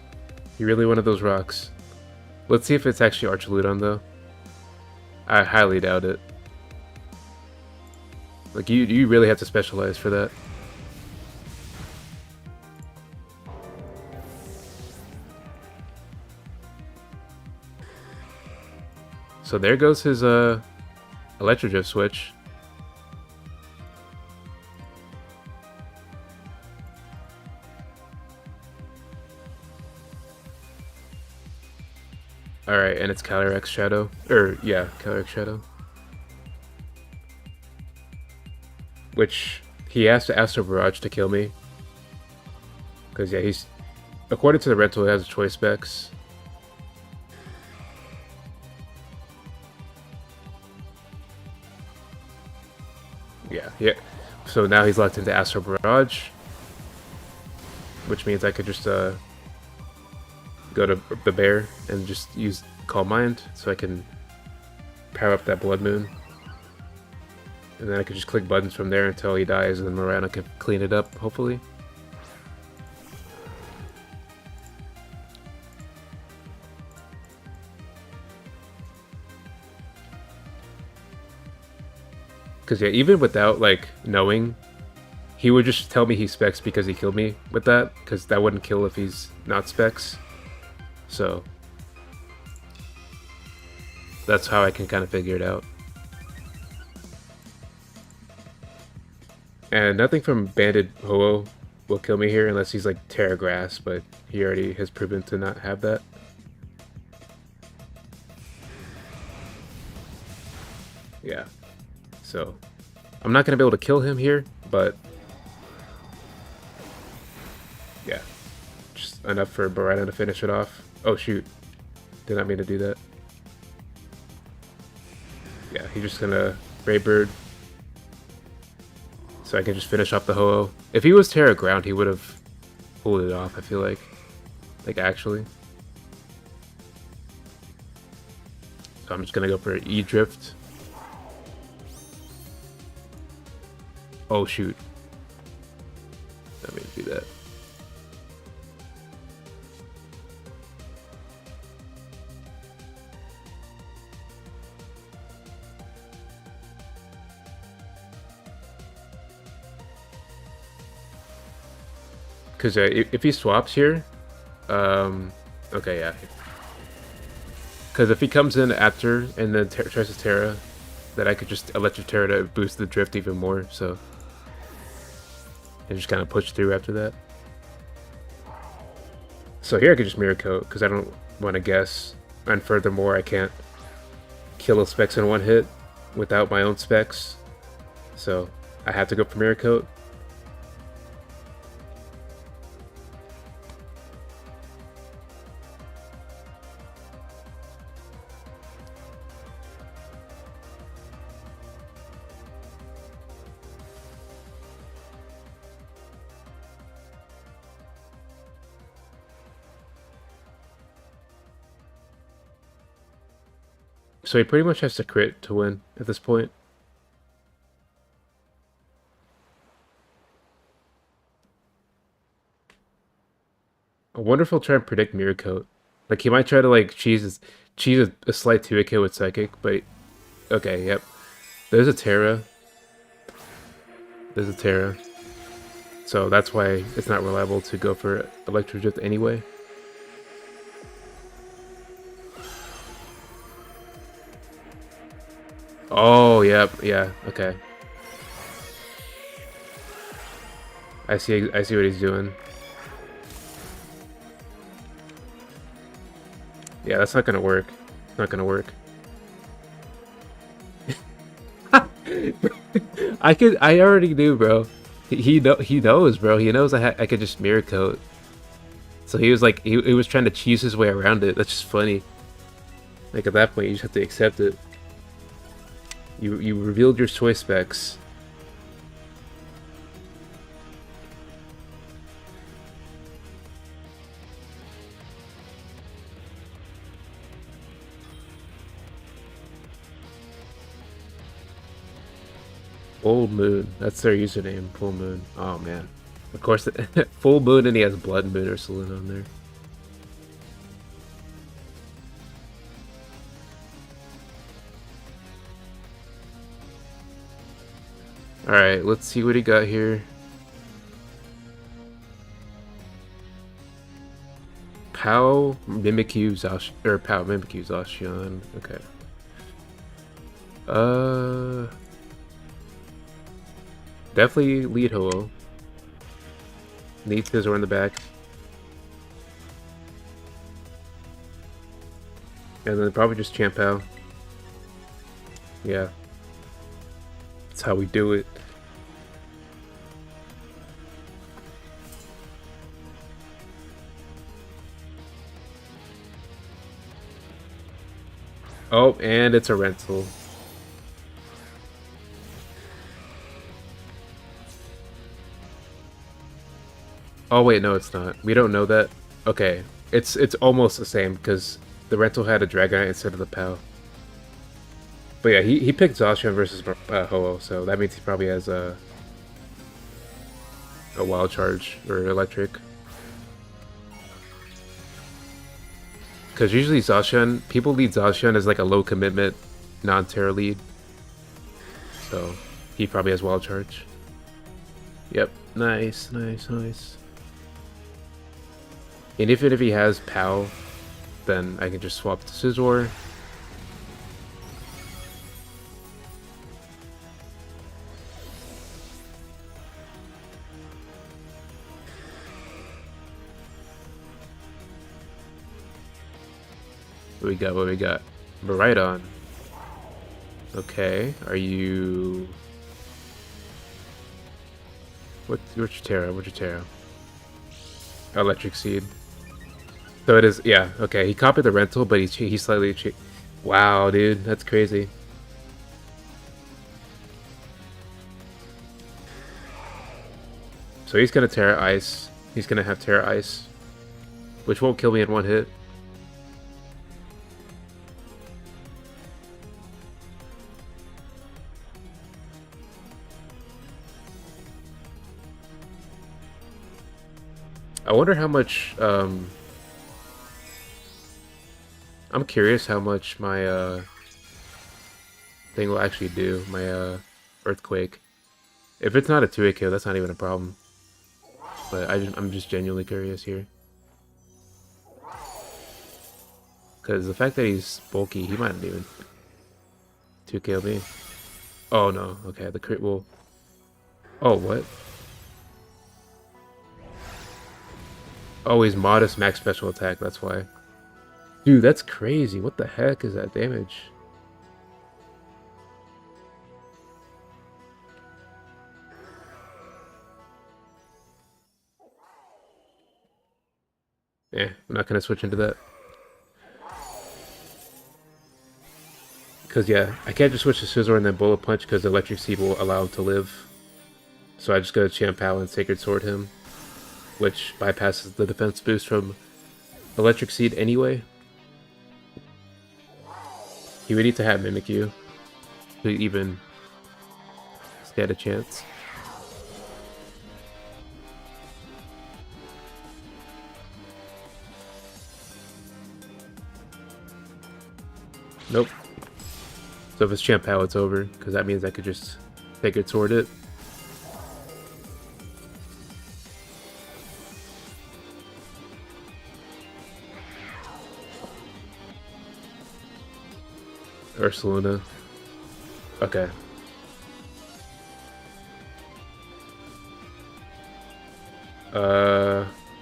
He really wanted those rocks. Let's see if it's actually Archaludon, though. I highly doubt it. Like, you really have to specialize for that. So there goes his Electrodrift switch. Alright, and it's Calyrex Shadow. Yeah, Calyrex Shadow. Which, he has to Astro Barrage to kill me. Because, yeah, he's... According to the rental, he has choice specs. Yeah. So now he's locked into Astro Barrage. Which means I could just, go to the bear and just use Calm Mind so I can power up that Blood Moon. And then I could just click buttons from there until he dies, and then Mirana can clean it up, hopefully. Because yeah, even without like knowing, he would just tell me he's Specs because he killed me with that, because that wouldn't kill if he's not Specs. So that's how I can kind of figure it out. And nothing from Banded Ho-Oh will kill me here unless he's like Terra Grass, but he already has proven to not have that. Yeah. So I'm not going to be able to kill him here, but yeah. Just enough for Miraidon to finish it off. Oh shoot. Did not mean to do that. Yeah, he's just gonna Brave Bird. So I can just finish off the Ho-Oh. If he was Terra Ground, he would have pulled it off, I feel like. Like, actually. So I'm just gonna go for E-Drift. Oh shoot. Didn't mean to do that. Because if he swaps here, okay, yeah. Because if he comes in after and then tries to Terra, then I could just Electric Terra to boost the drift even more, so. And just kind of push through after that. So here I could just Mirror Coat, because I don't want to guess. And furthermore, I can't kill the specs in one hit without my own specs. So I have to go for Mirror Coat. So he pretty much has to crit to win at this point. I wonder if he'll try and predict Mirror Coat. Like, he might try to, like, cheese a slight 2-hit kill with Psychic, but... Okay, yep. There's a Terra. There's a Terra. So that's why it's not reliable to go for Electro Drift anyway. Oh, yep, yeah, okay. I see what he's doing. Yeah, that's not gonna work. It's not gonna work. I already knew, bro. He knows, bro. He knows I could just Mirror Coat. So he was like, he was trying to cheese his way around it. That's just funny. Like, at that point, you just have to accept it. You revealed your choice specs. Full Moon. That's their username. Full Moon. Oh man. Of course, Full Moon, and he has Blood Moon or Saloon on there. Alright, let's see what he got here. Pow, Mimikyu, Pow, Mimikyu, Zacian. Okay. Definitely lead Ho-Oh. Need Scizor in the back. And then probably just Champao. Yeah. That's how we do it. Oh, and it's a rental. Oh wait, no, it's not. We don't know that. Okay, it's almost the same because the rental had a Dragonite instead of the Pow. But yeah, he picked Zacian versus Ho-Oh, so that means he probably has a Wild Charge or Electric. Because usually Zacian, people lead Zacian as like a low commitment, non-Terra lead. So he probably has Wild Charge. Yep, nice, nice, nice. And even if he has Pow, then I can just swap to Scizor. What we got? What we got? Baridon. Okay, are you... What's your Terra? What's your Terra? Electric Seed. So it is, yeah, okay. He copied the rental, but he slightly... Wow, dude, that's crazy. So he's gonna Terra Ice. He's gonna have Terra Ice, which won't kill me in one hit. I wonder how much, I'm curious how much my, thing will actually do, my, Earthquake. If it's not a 2-hit kill, that's not even a problem. but I'm just genuinely curious here. Because the fact that he's bulky, he might not even 2KO me. Oh no, okay, the crit will... Oh, what? Oh, he's modest max special attack, that's why. Dude, that's crazy. What the heck is that damage? Eh, I'm not gonna switch into that. Because, yeah, I can't just switch to Scizor and then Bullet Punch because Electric Seed will allow him to live. So I just go to Champao and Sacred Sword him, which bypasses the defense boost from Electric Seed anyway. You would need to have Mimikyu to even stand a chance. Nope. So if it's Champao, it's over, because that means I could just Sacred Sword it. Ursaluna. Okay.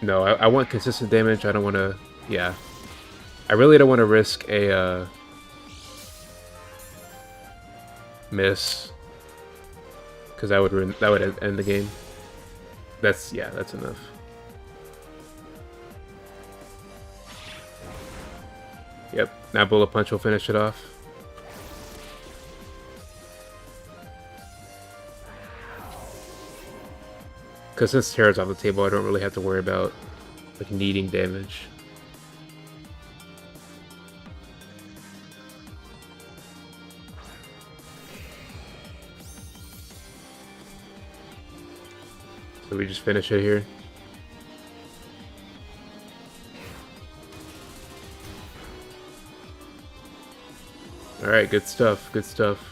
No, I want consistent damage. I don't want to... Yeah. I really don't want to risk a, miss. Because that would end the game. That's... Yeah, that's enough. Yep. Now Bullet Punch will finish it off. Because since Terra's off the table, I don't really have to worry about like needing damage. So we just finish it here. Alright, good stuff, good stuff.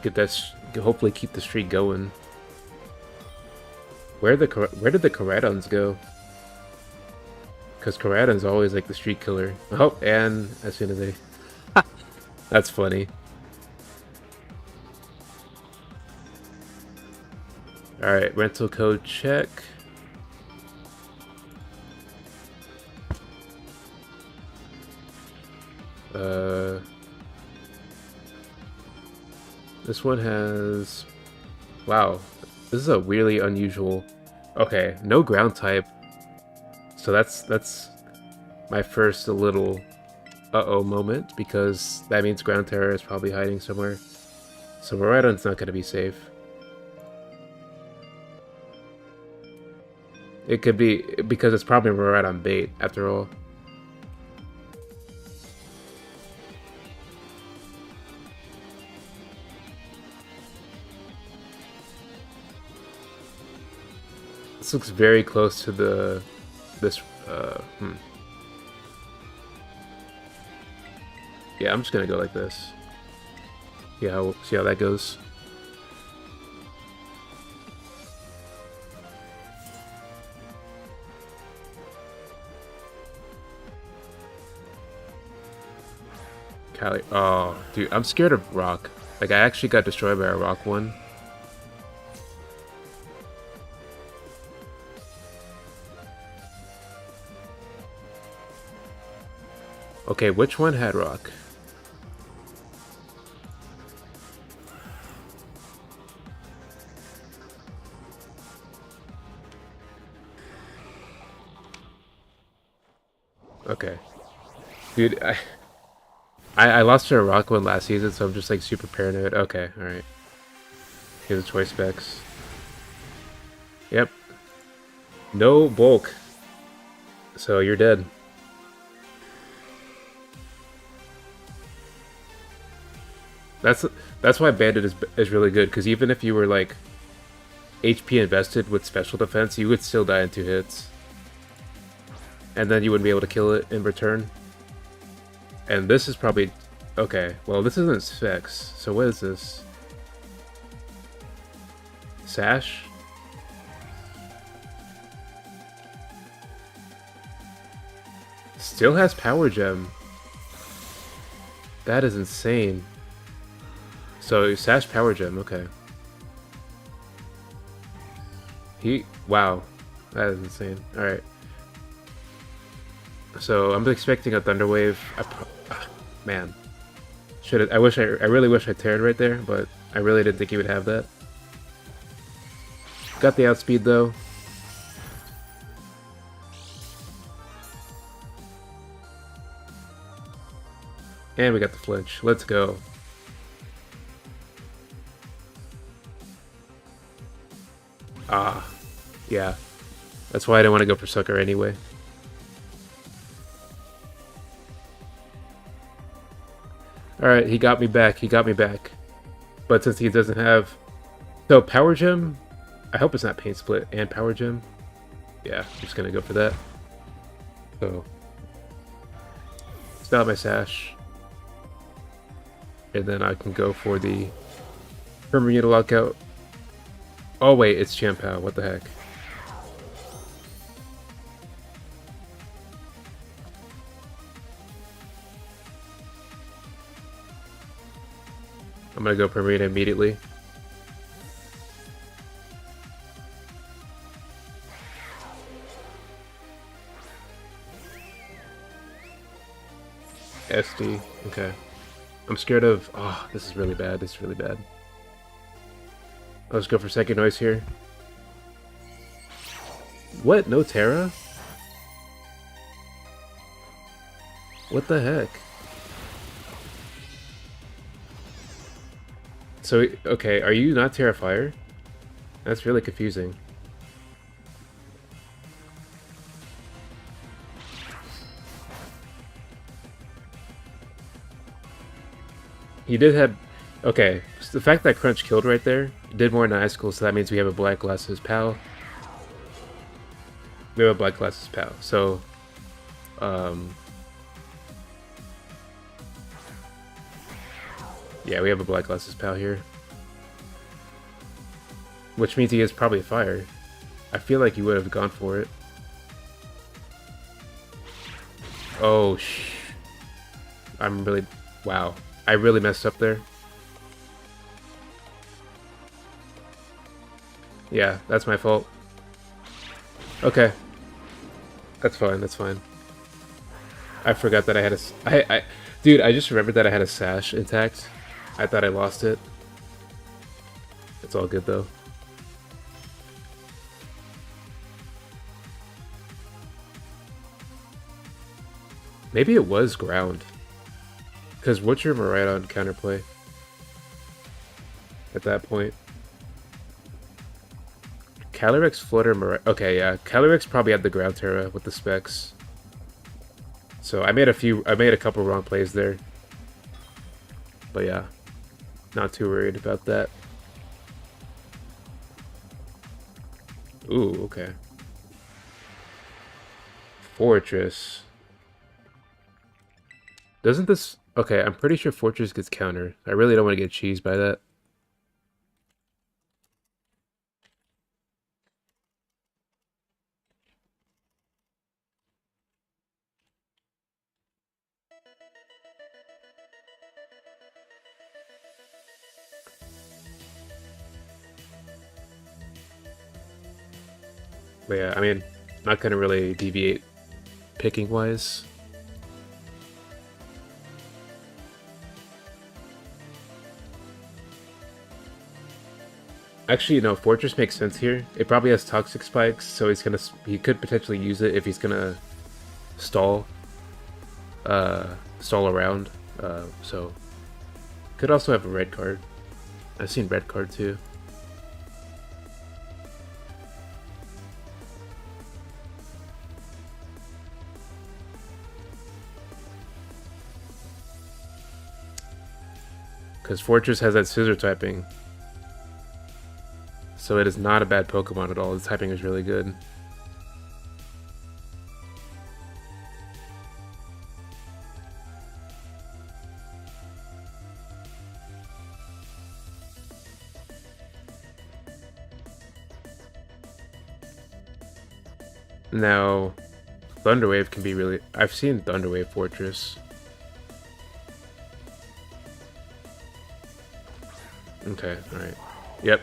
Get that, hopefully keep the streak going. Where did the Koradons go? Because Koradon's always like the streak killer. Oh, and as soon as they... That's funny. Alright, rental code check. This one has... Wow, this is a really unusual... Okay, no ground type. So that's my first little uh-oh moment, because that means Ground Terror is probably hiding somewhere. So Miraidon's not going to be safe. It could be, because it's probably Miraidon bait, after all. This looks very close to this, Yeah, I'm just gonna go like this. Yeah, we'll see how that goes. Cali. Oh, dude, I'm scared of rock. Like, I actually got destroyed by a rock one. Okay, which one had rock? Okay. Dude, I lost to a rock one last season, so I'm just like super paranoid. Okay, alright. Here's the choice specs. Yep. No bulk. So you're dead. That's why Bandit is really good, because even if you were like HP invested with special defense, you would still die in 2 hits. And then you wouldn't be able to kill it in return. And this is probably... Okay, well this isn't Specs, so what is this? Sash? Still has Power Gem. That is insane. So, Sash Power Gem, okay. Wow. That is insane. Alright. So, I'm expecting a Thunder Wave. Man. I really wish I teared right there, but I really didn't think he would have that. Got the outspeed though. And we got the flinch. Let's go. Ah, yeah. That's why I didn't want to go for Sucker anyway. Alright, he got me back. He got me back. But since he doesn't have... So, Power Gem? I hope it's not Pain Split and Power Gem. Yeah, I'm just gonna go for that. So... Style my Sash. And then I can go for the Permanent Lockout. Oh wait, it's Champao. What the heck? I'm gonna go Permanent immediately. SD. Okay. I'm scared of... Oh, this is really bad. This is really bad. Let's go for second noise here. What? No Terra? What the heck? So, okay, are you not Terrifier? That's really confusing. He did have... Okay, so the fact that Crunch killed right there did more than Icicle, so that means we have a Black Glasses POW. We have a Black Glasses POW, so... Yeah, we have a Black Glasses POW here. Which means he is probably a fire. I feel like he would have gone for it. Oh, I'm really... Wow. I really messed up there. Yeah, that's my fault. Okay. That's fine, that's fine. I forgot that I had a... Dude, I just remembered that I had a Sash intact. I thought I lost it. It's all good though. Maybe it was ground. Because what's your Miraidon counterplay? At that point. Calyrex, Flutter, okay, yeah. Calyrex probably had the ground Terra with the specs. So I made a couple wrong plays there. But yeah. Not too worried about that. Ooh, okay. Fortress. Doesn't this... Okay, I'm pretty sure Fortress gets counter. I really don't want to get cheesed by that. But yeah, I mean, not gonna really deviate picking wise. Actually, no, Fortress makes sense here. It probably has Toxic Spikes, so he could potentially use it if he's gonna stall around. So could also have a red card. I've seen red card too. Because Fortress has that scissor typing. So it is not a bad Pokemon at all. The typing is really good. Now, Thunderwave can be really... I've seen Thunderwave Fortress. Okay, alright. Yep.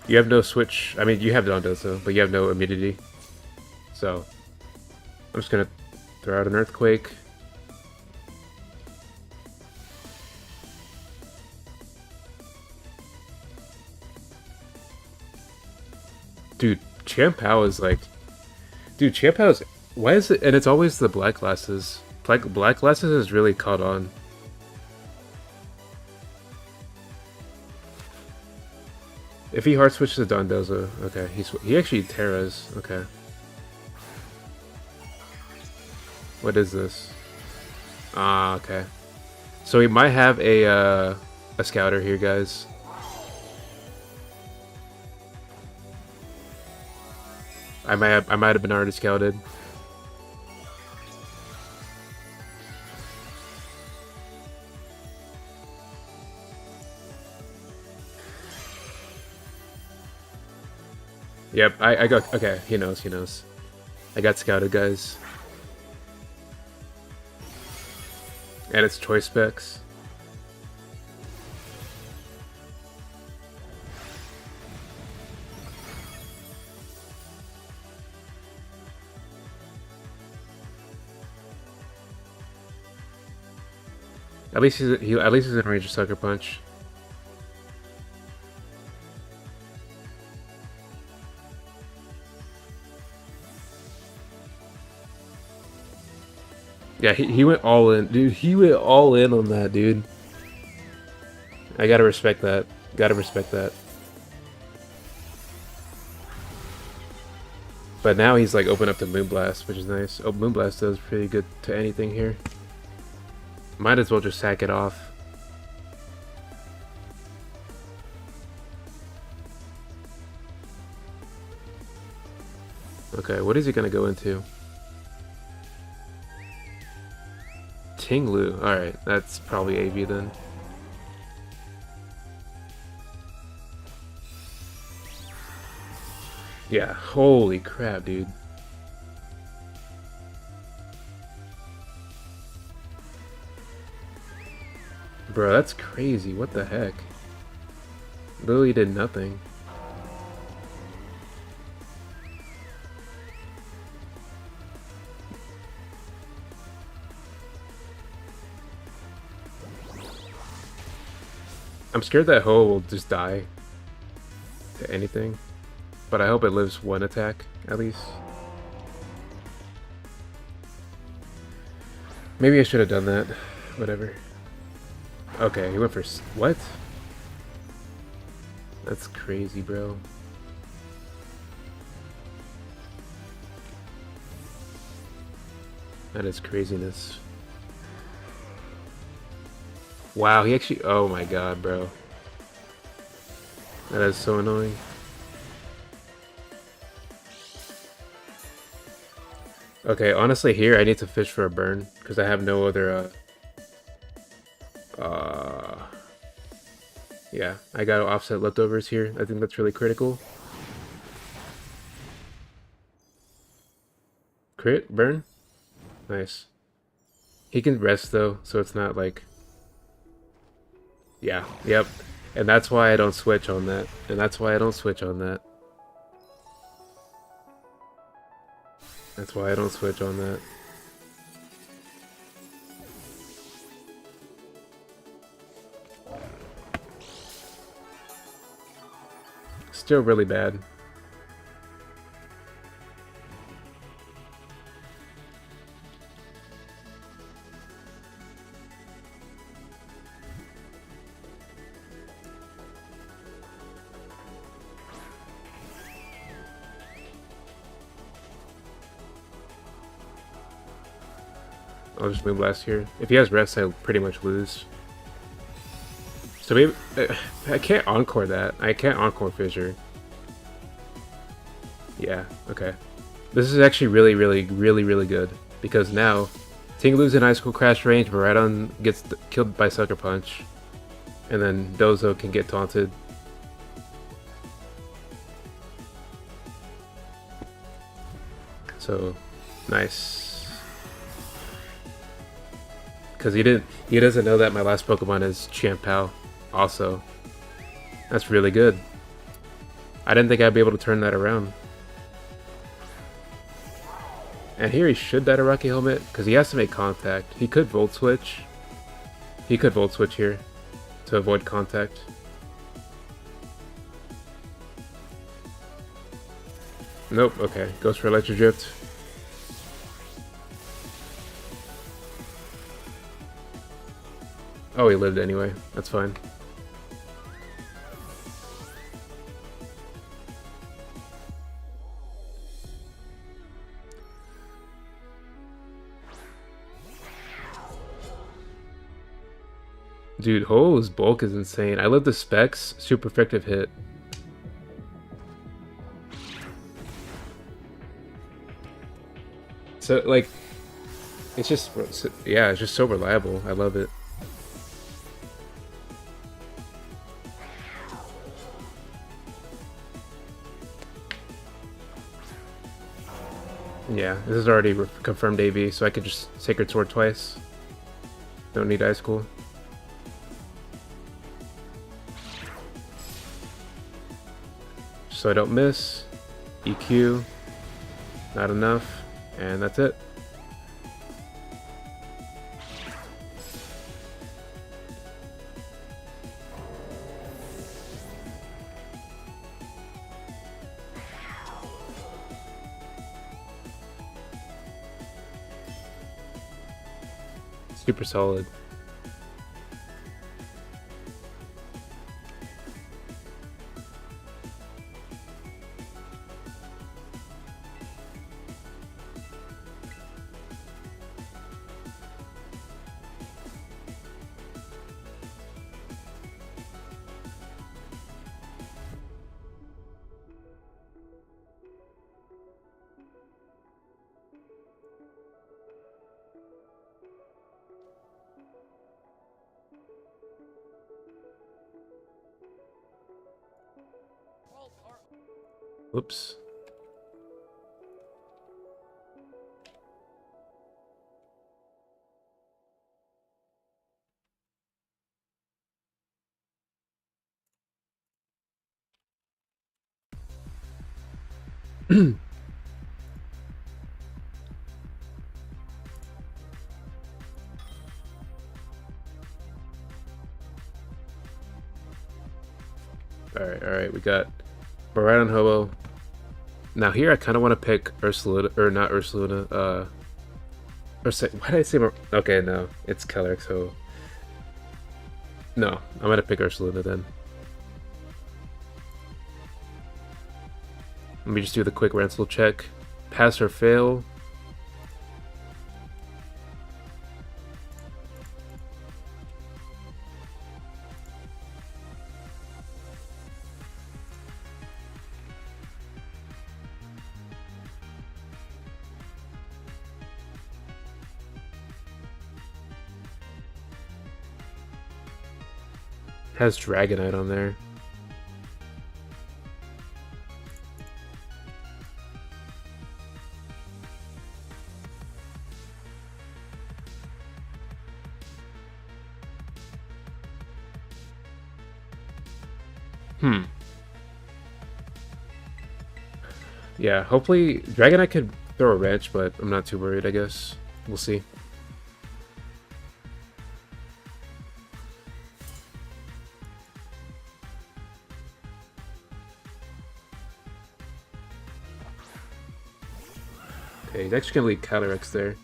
You have no switch. I mean, you have Dondozo, but you have no immunity. So, I'm just gonna throw out an Earthquake. Dude, Chien-Pao is like... Dude, Chien-Pao is... Why is it... And it's always the Black Glasses. Black Glasses has really caught on. If he hard switches to Dondozo, okay, he actually Terras, okay. What is this? Ah, okay. So we might have a Scouter here, guys. I might have been already scouted. Yep, I got... Okay, he knows. I got scouted, guys. And it's choice specs. At least he's in range of Sucker Punch. Yeah, he went all in. Dude, he went all in on that, dude. I gotta respect that. Gotta respect that. But now he's like open up to Moonblast, which is nice. Oh, Moonblast does pretty good to anything here. Might as well just sack it off. Okay, what is he gonna go into? Tinglu. Alright, that's probably AV then. Yeah, holy crap, dude. Bro, that's crazy. What the heck? Literally did nothing. I'm scared that Ho will just die to anything, but I hope it lives one attack, at least. Maybe I should have done that. Whatever. Okay, he went for... What? That's crazy, bro. That is craziness. Wow, he actually... Oh my god, bro. That is so annoying. Okay, honestly here I need to fish for a burn, because I have no other... Yeah, I gotta offset leftovers here. I think that's really critical. Crit? Burn? Nice. He can rest though, so it's not like... Yeah, yep. And that's why I don't switch on that. And that's why I don't switch on that. That's why I don't switch on that. Still really bad. I'll just Moonblast here. If he has rest, I'll pretty much lose. So maybe I can't encore that. I can't encore Fissure. Yeah, okay. This is actually really good because now Tinglu's in Ice Cold Crash range, but Rhydon gets killed by Sucker Punch, and then Dozo can get taunted. So nice, because he doesn't know that my last Pokemon is Champao. Also, that's really good. I didn't think I'd be able to turn that around. And here he should die to Rocky Helmet, because he has to make contact. He could Volt Switch. He could Volt Switch here to avoid contact. Nope, okay. Goes for Electric Drift. Oh, he lived anyway. That's fine. Dude, Ho-Oh's bulk is insane. I love the specs. Super effective hit. So, like, it's just, yeah, it's just so reliable. I love it. Yeah, this is already confirmed AV, so I could just Sacred Sword twice. Don't need Ice Cool. So I don't miss. EQ. Not enough. And that's it. Super solid. Whoops. Alright, we got Baradon Ho-Oh. Now here I kind of want to pick Ursaluna, or not Ursaluna, why did I say okay, no, it's Calyrex Ho-Oh. No, I'm gonna pick Ursaluna then. Let me just do the quick Ransel check. Pass or fail. Has Dragonite on there. Yeah, hopefully Dragonite could throw a wrench, but I'm not too worried, I guess. We'll see. Okay, he's actually gonna leave Calyrex there.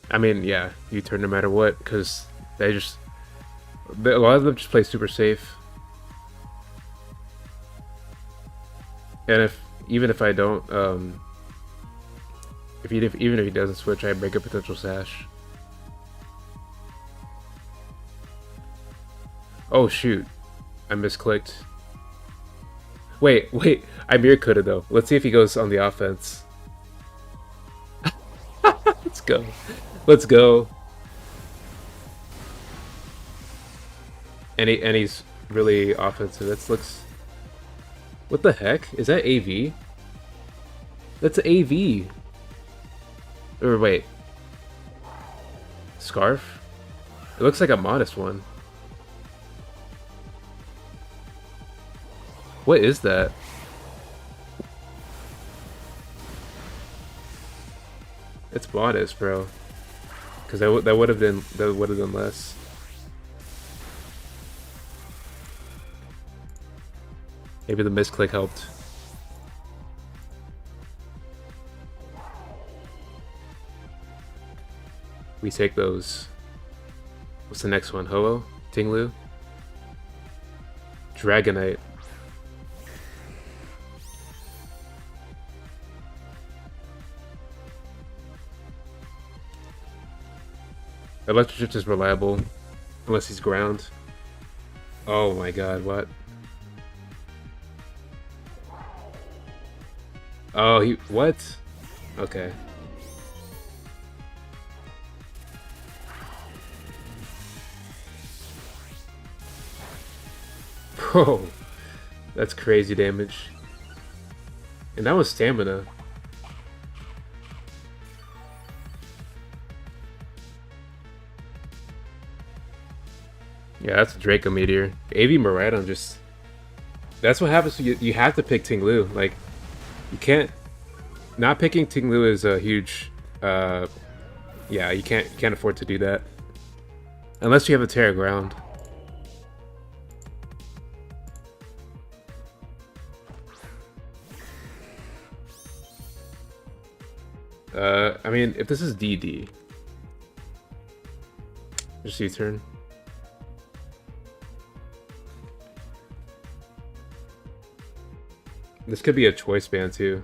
I mean, yeah, you turn no matter what, because they just... a lot of them just play super safe. And even if I don't, Even if he doesn't switch, I break a potential sash. Oh shoot, I misclicked. Wait, I mirror coded though. Let's see if he goes on the offense. Let's go. Let's go. And he's really offensive. That looks. What the heck? Is that AV? That's AV. Or wait. Scarf? It looks like a modest one. What is that? It's modest, bro. Because that would have been less. Maybe the misclick helped. We take those. What's the next one? Ho-Oh? Tinglu? Dragonite. Electric is reliable. Unless he's ground. Oh my god, what? Oh, what? Okay. Bro, that's crazy damage. And that was stamina. Yeah, that's a Draco Meteor. AV Miraidon just... That's what happens when you have to pick Tinglu. Like, you can't... Not picking Tinglu is a huge... yeah, you can't afford to do that. Unless you have a Terra Ground. I mean, if this is DD... Just U-turn. This could be a choice band too.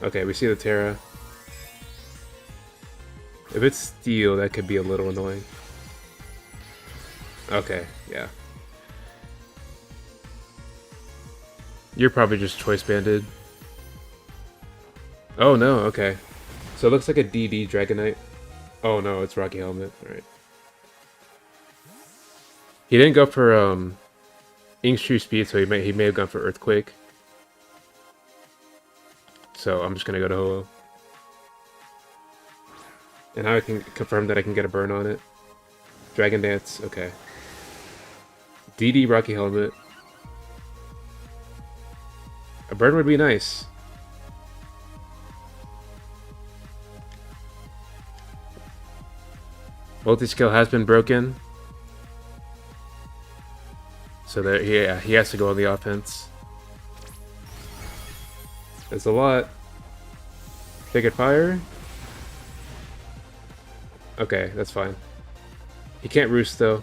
Okay, we see the Terra. If it's steel, that could be a little annoying. Okay, yeah. You're probably just choice banded. Oh no, okay. So it looks like a DD Dragonite. Oh no, it's Rocky Helmet. Alright. He didn't go for Ink's True Speed, so he may have gone for Earthquake. So I'm just gonna go to Ho-Oh. And now I can confirm that I can get a burn on it. Dragon Dance, okay. DD Rocky Helmet. A burn would be nice. Multi-skill has been broken. So there, yeah, he has to go on the offense. That's a lot. Take it fire. Okay, that's fine. He can't roost though.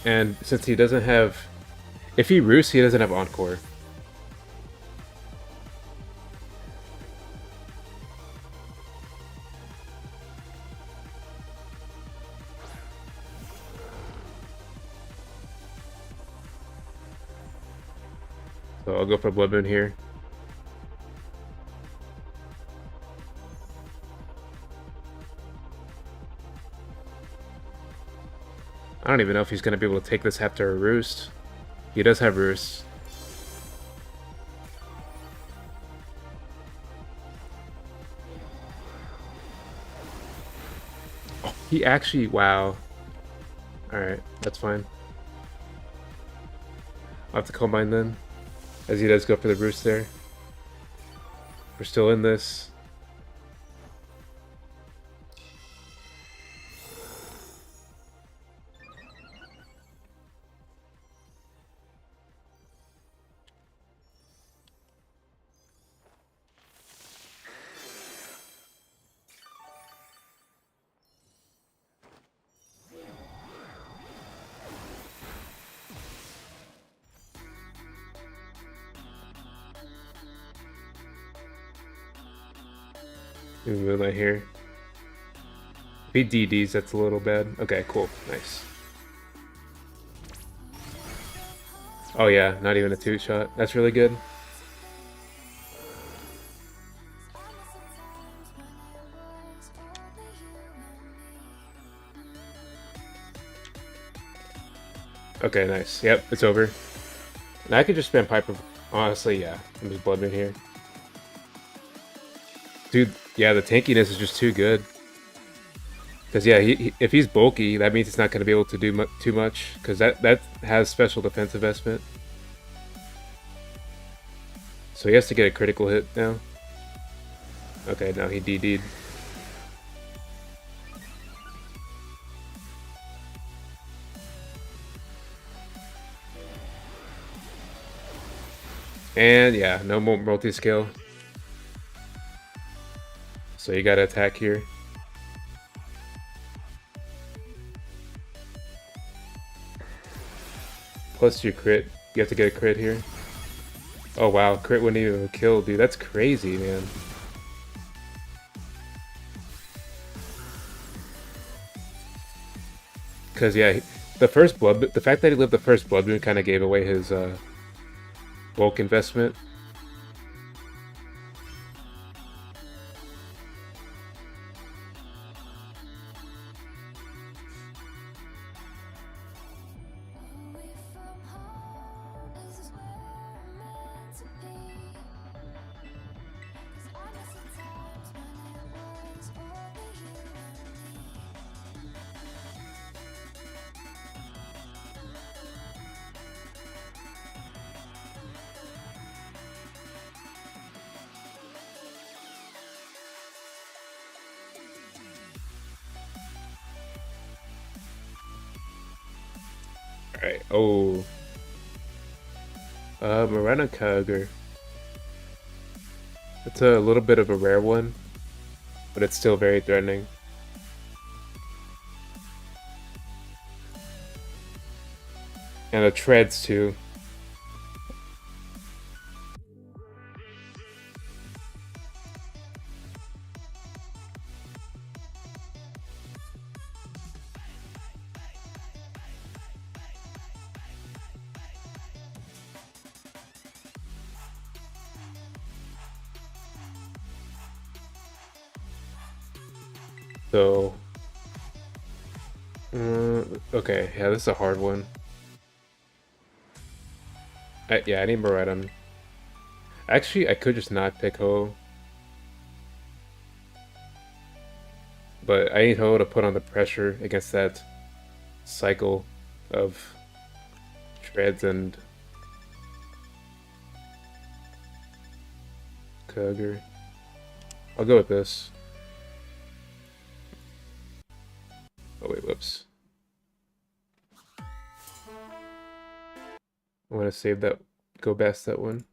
And since he doesn't have... If he roosts, he doesn't have Encore. So I'll go for Blood Moon here. I don't even know if he's going to be able to take this after a Roost. He does have Roost. Oh, he actually... Wow. Alright, that's fine. I'll have to combine then. As he does go for the Roost there. We're still in this. Moonlight here. If he DDs, that's a little bad. Okay, cool. Nice. Oh yeah, not even a 2-shot. That's really good. Okay, nice. Yep, it's over. And I could just spam Piper. Honestly, yeah. I'm just Blood Moon here. Dude, yeah, the tankiness is just too good. Because, yeah, if he's bulky, that means he's not going to be able to do too much. Because that has special defense investment. So he has to get a critical hit now. Okay, now he DD'd. And yeah, no more multi-scale. So you gotta attack here. Plus your crit. You have to get a crit here. Oh wow, crit wouldn't even kill, dude. That's crazy, man. Because yeah, the fact that he lived the first Blood Moon kind of gave away his bulk investment. Alright, oh. Morena Kyogre. It's a little bit of a rare one, but it's still very threatening. And the treads too. So, okay, yeah, this is a hard one. Yeah, I need Moretum. Actually, I could just not pick Ho. But I need Ho to put on the pressure against that cycle of treads and Kyogre. I'll go with this. Oh wait, whoops. I want to save that, go past that one.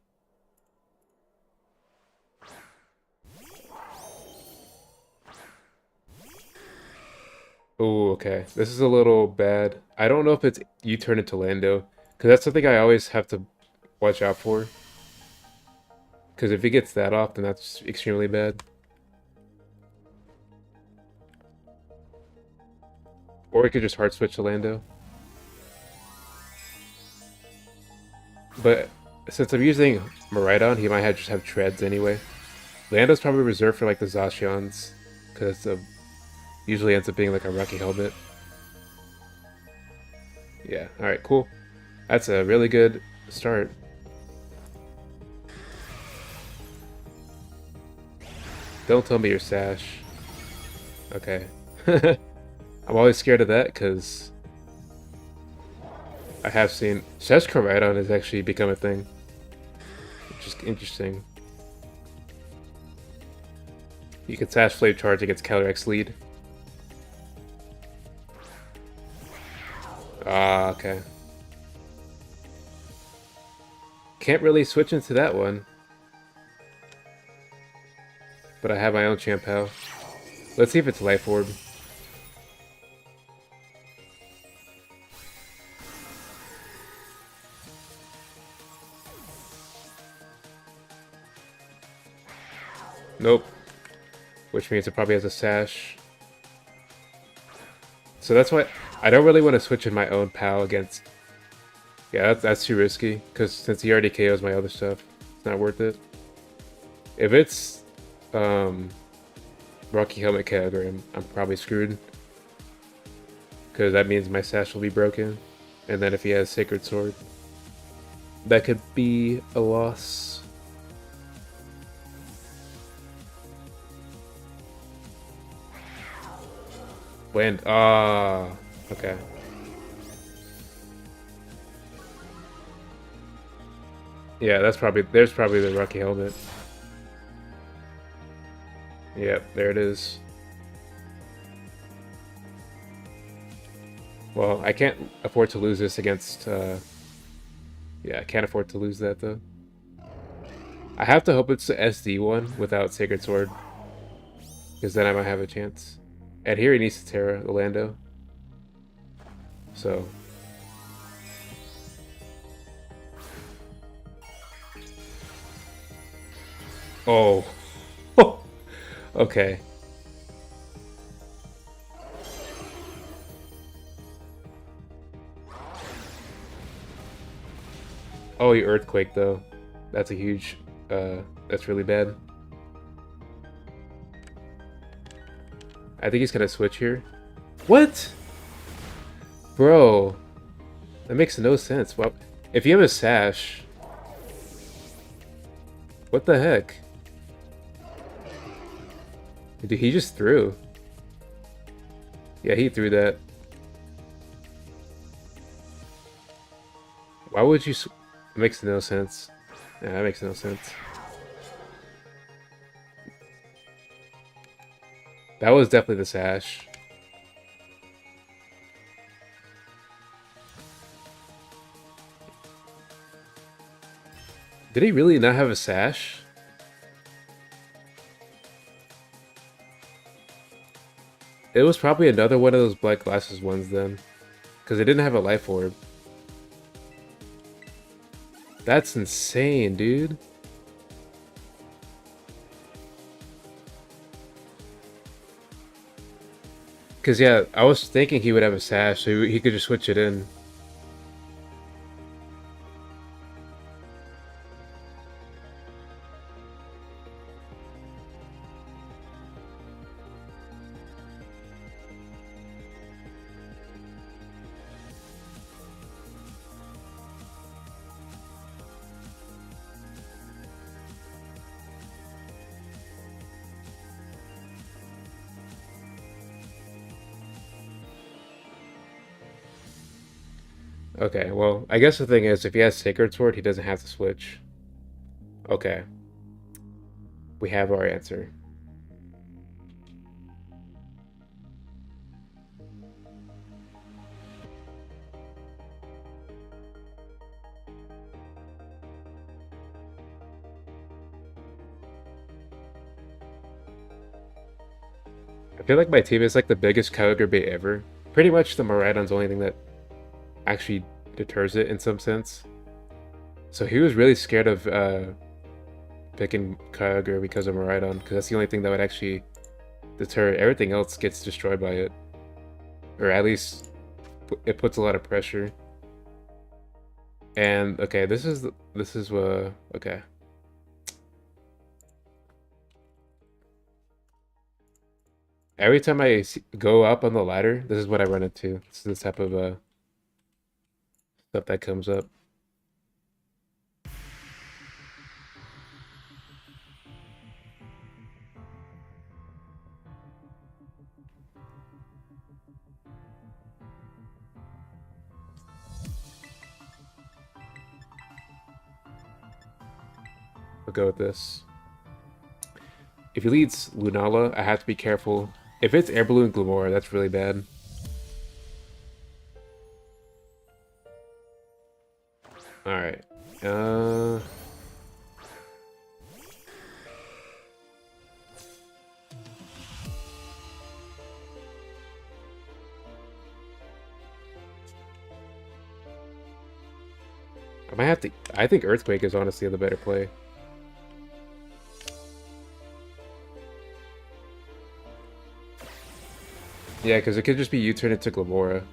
Oh, okay. This is a little bad. I don't know if it's you turn into Lando, because that's something I always have to watch out for. Because if he gets that off, then that's extremely bad. Or we could just hard switch to Lando. But since I'm using Miraidon, he might just have treads anyway. Lando's probably reserved for like the Zacians, because usually ends up being like a Rocky Helmet. Yeah, alright, cool. That's a really good start. Don't tell me you're Sash. Okay. I'm always scared of that, because I have seen Sash Koraidon has actually become a thing. Which is interesting. You can Sash Flame Charge against Calyrex lead. Ah, okay. Can't really switch into that one. But I have my own Champao. Let's see if it's Life Orb. Nope. which means it probably has a sash. So that's why I don't really want to switch in my own PAL against... Yeah, that's too risky, because since he already KOs my other stuff, it's not worth it. If it's Rocky Helmet Kyogre, I'm probably screwed. Because that means my sash will be broken. And then if he has Sacred Sword, that could be a loss. Wind. Ah, okay. Yeah, there's probably the Rocky Helmet. Yep, there it is. Well, I can't afford to lose this against, yeah, I can't afford to lose that, though. I have to hope it's the SD one without Sacred Sword, because then I might have a chance. And here he needs to Terra Orlando. So... Oh. Okay. Oh, he Earthquake, though. That's a huge... that's really bad. I think he's gonna switch here. What? Bro. That makes no sense. Well, if you have a Sash... What the heck? Dude, he just threw. Yeah, he threw that. Why would you... It makes no sense. Yeah, that makes no sense. That was definitely the Sash. Did he really not have a Sash? It was probably another one of those Black Glasses ones then. Because it didn't have a Life Orb. That's insane, dude. Because, yeah, I was thinking he would have a Sash, so he could just switch it in. Okay, well, I guess the thing is, if he has Sacred Sword, he doesn't have to switch. Okay. We have our answer. I feel like my team is like the biggest Kyogre bait ever. Pretty much the Miraidon's the only thing that actually deters it in some sense. So he was really scared of picking Kyogre because of Miraidon, because that's the only thing that would actually deter it. Everything else gets destroyed by it. Or at least it puts a lot of pressure. And okay, this is okay. Every time I go up on the ladder, this is what I run into. This is the type of stuff that comes up. I'll go with this. If he leads Lunala, I have to be careful. If it's Air Balloon Glamora, that's really bad. Alright. I might have to... I think Earthquake is honestly the better play. Yeah, because it could just be U-turn into Glamora.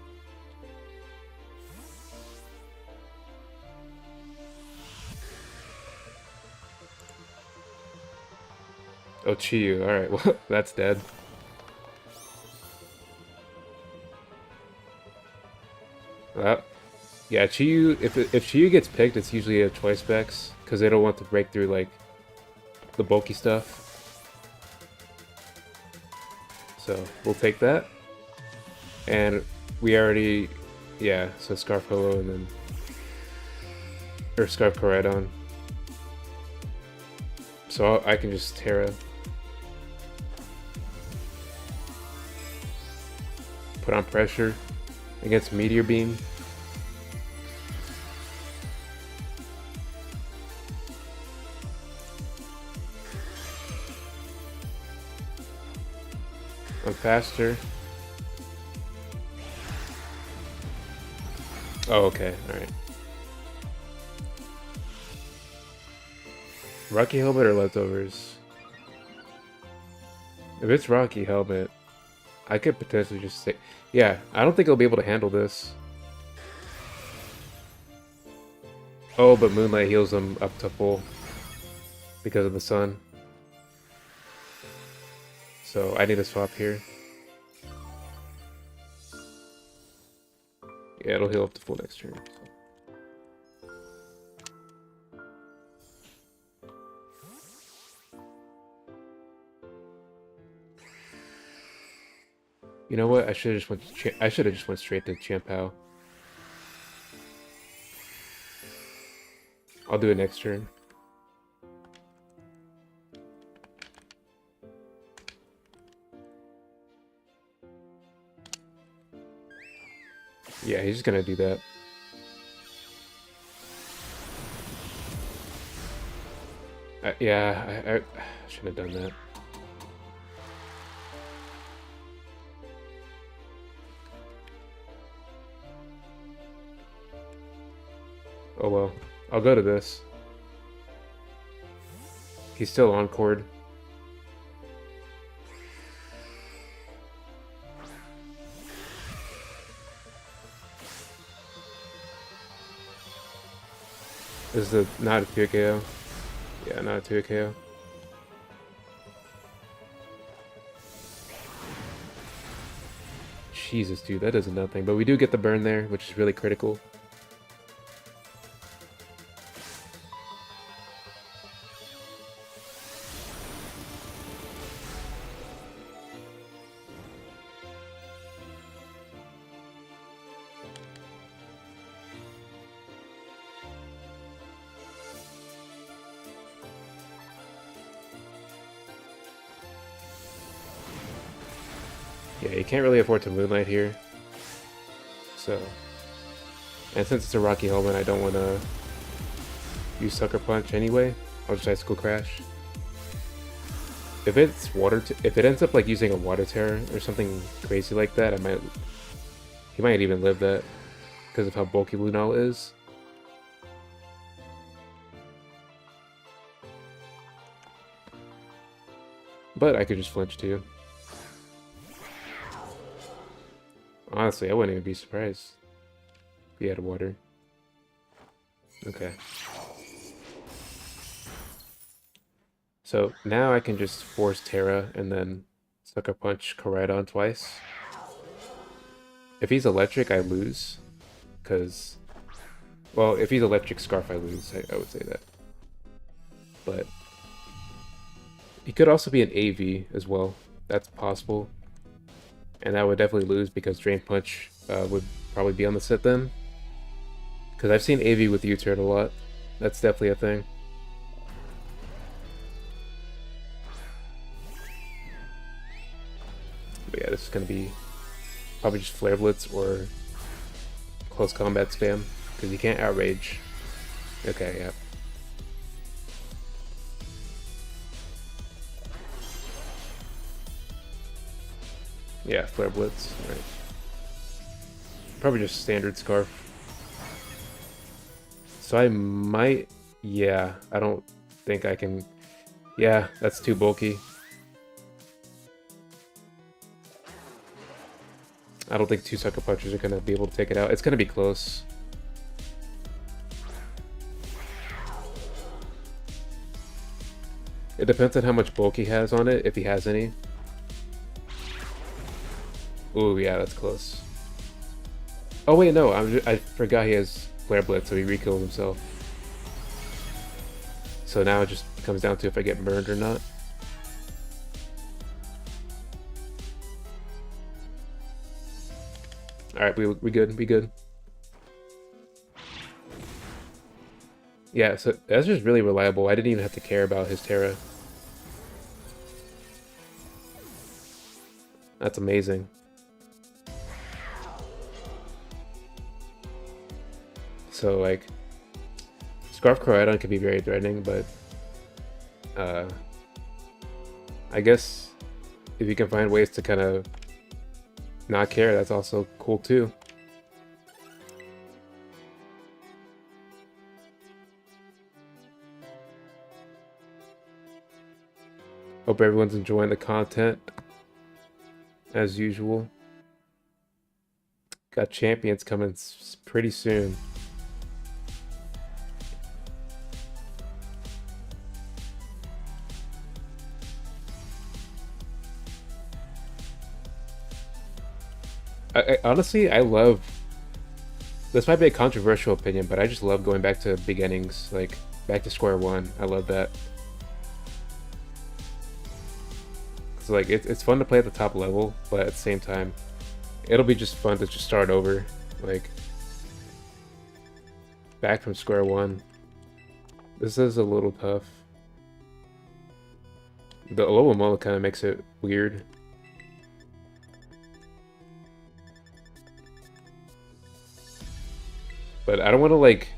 Oh, Chiyu. Alright, well, that's dead. Yeah, Chiyu, if Chiyu gets picked, it's usually a choice specs, because they don't want to break through, like, the bulky stuff. So, we'll take that. And we already, yeah, so Scarf Holo and then, or Scarf Koraidon. So I can just Terra. Put on pressure against Meteor Beam. I'm faster. Oh, okay, alright. Rocky Helmet or Leftovers? If it's Rocky Helmet, I could potentially just say... Yeah, I don't think I'll be able to handle this. Oh, but Moonlight heals him up to full because of the sun. So I need to swap here. Yeah, it'll heal up to full next turn. You know what? I should have just went straight to Champao. I'll do it next turn. Yeah, he's just gonna do that. I should have done that. Oh well. I'll go to this. He's still encored. This is not a 2 KO. Yeah, not a 2 KO. Jesus, dude, that does nothing. But we do get the burn there, which is really critical. Yeah, you can't really afford to Moonlight here. So, and since it's a Rocky Helmet, I don't want to use Sucker Punch anyway. I'll just Icicle Crash. If it's if it ends up like using a Water Terror or something crazy like that, he might even live that because of how bulky Lunala is. But I could just flinch too. Honestly, I wouldn't even be surprised if he had water. Okay. So now I can just force Terra and then Sucker Punch Koraidon twice. If he's electric, I lose. Because, well, if he's electric Scarf, I lose. I would say that. But he could also be an AV as well. That's possible. And I would definitely lose because Drain Punch would probably be on the set then. Because I've seen AV with U-turn a lot. That's definitely a thing. But yeah, this is going to be probably just Flare Blitz or close combat spam. Because you can't outrage. Okay, yeah. Yeah, Flare Blitz, right. Probably just standard Scarf. So I might... Yeah, I don't think I can... Yeah, that's too bulky. I don't think 2 Sucker Punches are going to be able to take it out. It's going to be close. It depends on how much bulk he has on it, if he has any. Ooh, yeah, that's close. Oh wait, no, I forgot he has Flare Blitz, so he re-killed himself. So now it just comes down to if I get burned or not. Alright, we good, we good. Yeah, so that's just really reliable. I didn't even have to care about his Terra. That's amazing. So, like, Scarf Coridon can be very threatening, but I guess if you can find ways to kind of not care, that's also cool too. Hope everyone's enjoying the content as usual. Got champions coming pretty soon. Honestly, I love... This might be a controversial opinion, but I just love going back to beginnings, like back to square one. I love that. So like it's fun to play at the top level, but at the same time, it'll be just fun to just start over, like back from square one. This is a little tough. The Alomomola kind of makes it weird. But I don't want to like,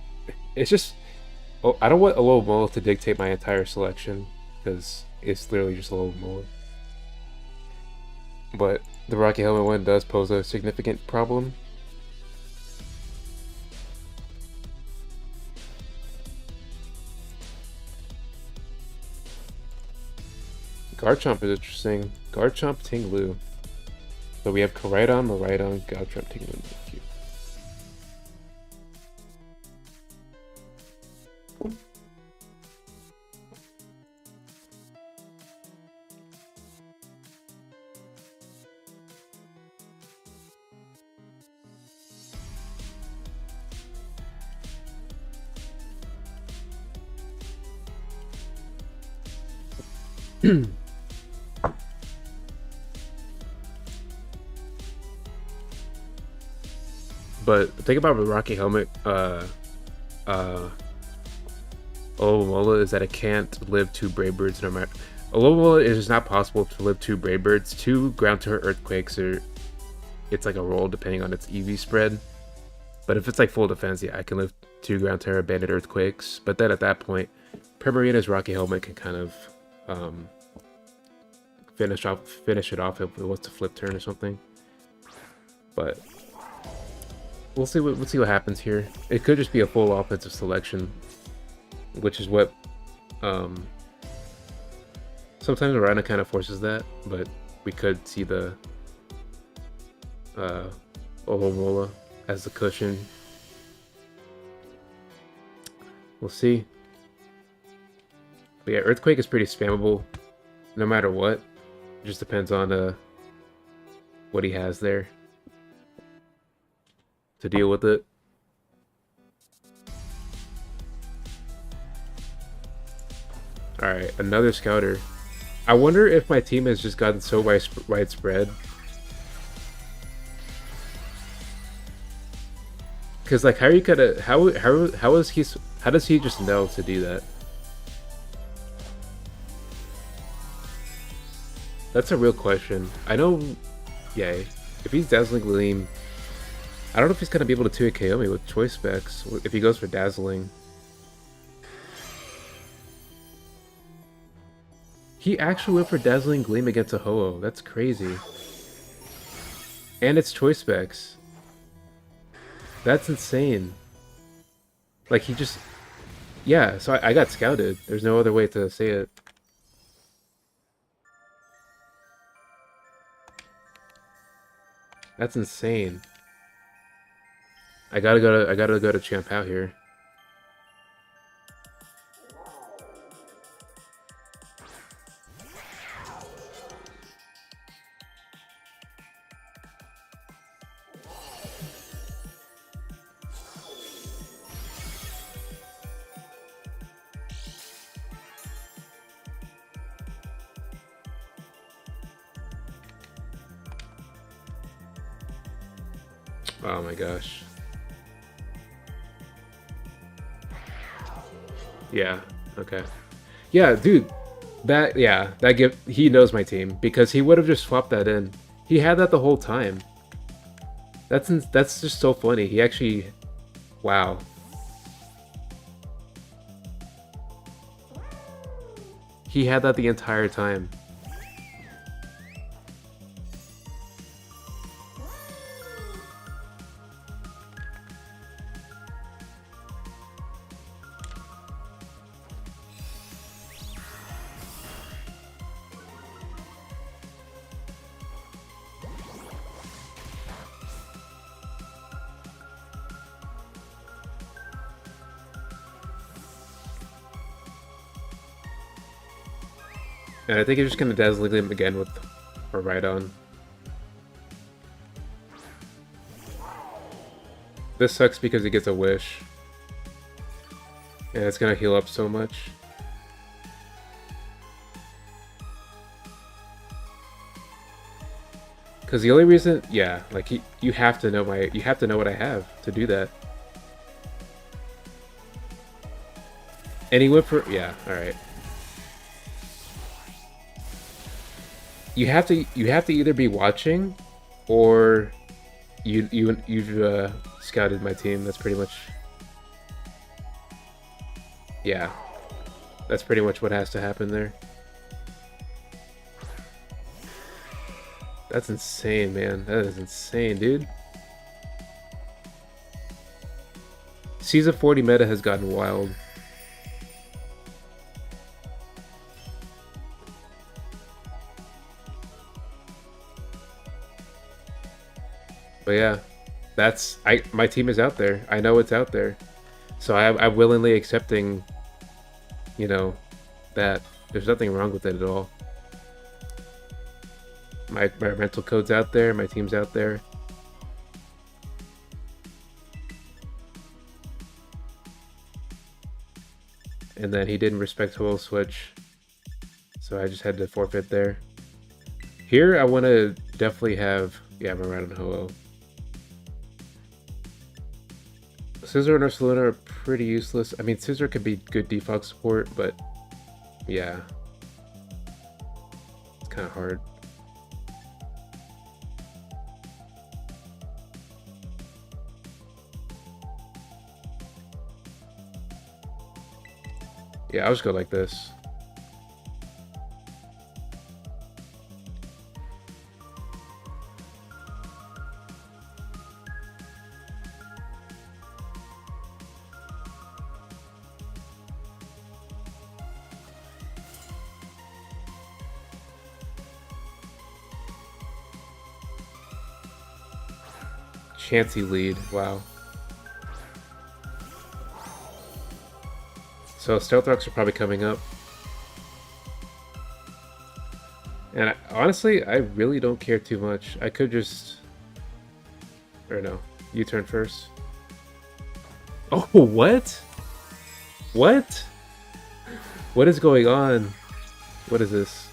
it's just, I don't want Alomomola to dictate my entire selection, because it's literally just Alomomola. But the Rocky Helmet one does pose a significant problem. Garchomp is interesting. Garchomp, Tinglu. So we have Koraidon, Miraidon, Garchomp, Tinglu. Cute. But the thing about the Rocky Helmet, Alomomola is that it can't live 2 Brave Birds no matter. Alomomola is just not possible to live 2 Brave Birds. 2 Ground Turret Earthquakes are, it's like a roll depending on its EV spread. But if it's like full defense, yeah, I can live 2 Ground Terror Banded Earthquakes. But then at that point, Primarina's Rocky Helmet can kind of finish it off if it wants to flip turn or something. But we'll see what happens here. It could just be a full offensive selection, which is what sometimes Arana kind of forces that, but we could see the Alomomola as the cushion. We'll see. But yeah, Earthquake is pretty spammable no matter what. It just depends on what he has there to deal with it. Alright, another Scouter. I wonder if my team has just gotten so widespread. Cause like, how are you gonna how does he just know to do that? That's a real question. I know, yeah, if he's Dazzling Gleam, I don't know if he's gonna be able to 2-hit KO me with choice specs if he goes for Dazzling. He actually went for Dazzling Gleam against a Ho-Oh. That's crazy. And it's choice specs. That's insane. Like, he just... Yeah, so I got scouted. There's no other way to say it. That's insane. I gotta go to Champ out here. Oh my gosh. Yeah. Okay. Yeah, dude. That give he knows my team because he would have just swapped that in. He had that the whole time. That's just so funny. He actually, wow. He had that the entire time. And I think he's just gonna dazzle him again with a right on. This sucks because he gets a wish. And it's gonna heal up so much. Because the only reason, yeah, like you have to know what I have to do that. And he went for, yeah, all right. You have to either be watching, or you've scouted my team. That's pretty much, yeah, that's pretty much what has to happen there. That's insane, man. That is insane, dude. Season 40 meta has gotten wild. But yeah, my team is out there. I know it's out there. So I'm willingly accepting, you know, that there's nothing wrong with it at all. My mental code's out there, my team's out there. And then he didn't respect Ho-Oh switch, so I just had to forfeit there. Here I want to definitely have, yeah, I'm around on Ho-Oh. Scissor and Ursaluna are pretty useless. I mean, Scissor could be good default support, but yeah, it's kind of hard. Yeah, I'll just go like this. Chansey lead, wow. So Stealth Rocks are probably coming up. And honestly, I really don't care too much. I could just... Or no, you turn first. Oh, what? What? What is going on? What is this?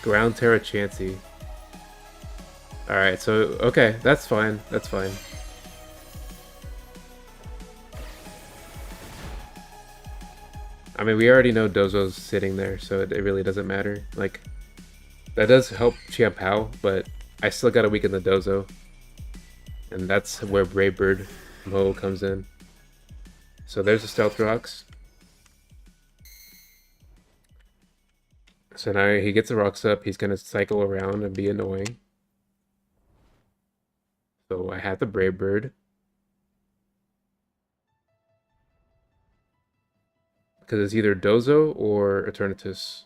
Ground Terra Chansey. Alright, so, okay, that's fine. That's fine. I mean, we already know Dozo's sitting there, so it really doesn't matter. Like, that does help Champ How, but I still gotta weaken the Dozo. And that's where Brave Bird Mo comes in. So there's the Stealth Rocks. So now he gets the rocks up, he's gonna cycle around and be annoying. So I have the Brave Bird. Because it's either Dozo or Eternatus.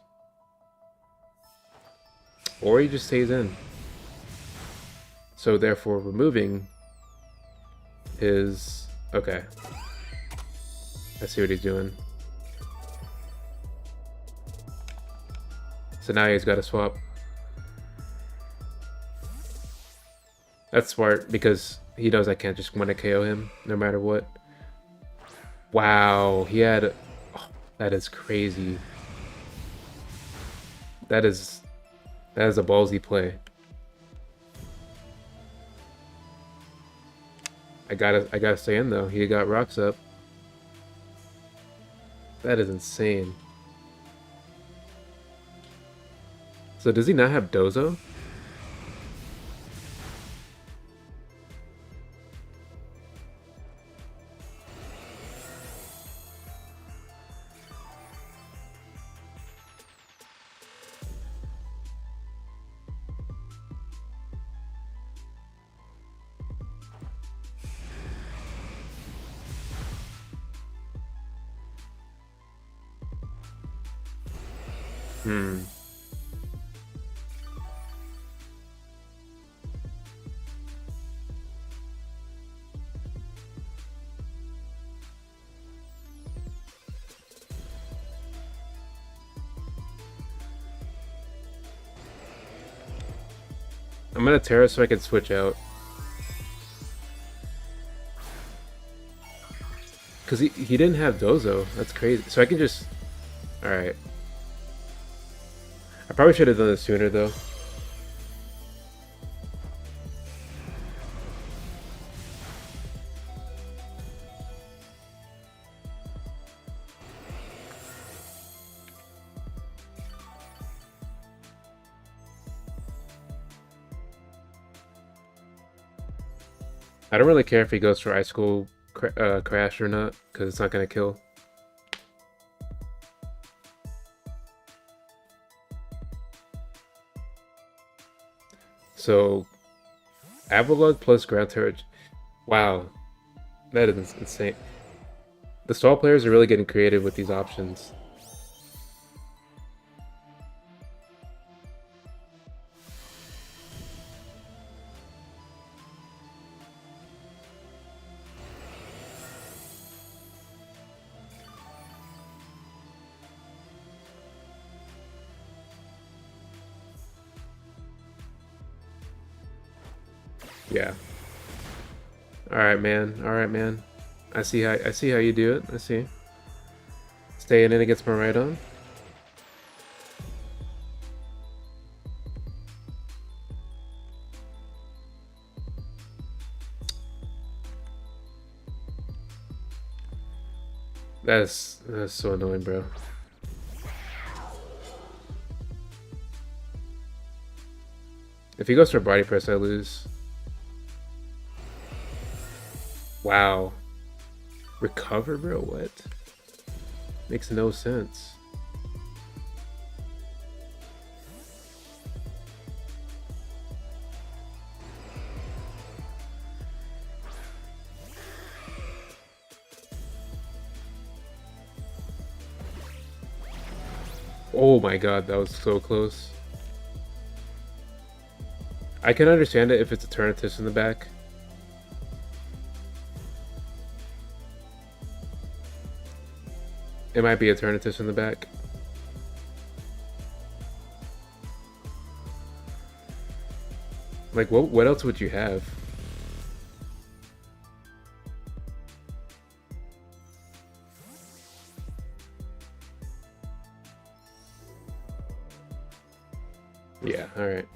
Or he just stays in. So therefore removing his... Okay. I see what he's doing. So now he's got to swap. That's smart because he knows I can't just want to KO him no matter what. Wow, he had... Oh, that is crazy. That is a ballsy play. I gotta stay in though. He got rocks up. That is insane. So does he not have Dozo? Hmm. I'm gonna Terra so I can switch out. Because he didn't have Dozo. That's crazy. So I can just... Alright. I probably should have done this sooner though. I don't really care if he goes for Icicle Crash or not, because it's not going to kill. So, Avalugg plus Ground Turret. Wow, that is insane. The stall players are really getting creative with these options. Yeah. All right, man. All right, man. I see how you do it. I see. Staying in against my right on. That's so annoying, bro. If he goes for body press, I lose. Wow. Recover, bro? What? Makes no sense. Oh my god, that was so close. I can understand it if it's a Turnitus in the back. It might be a Turnitus in the back. Like, what else would you have? Yeah, alright.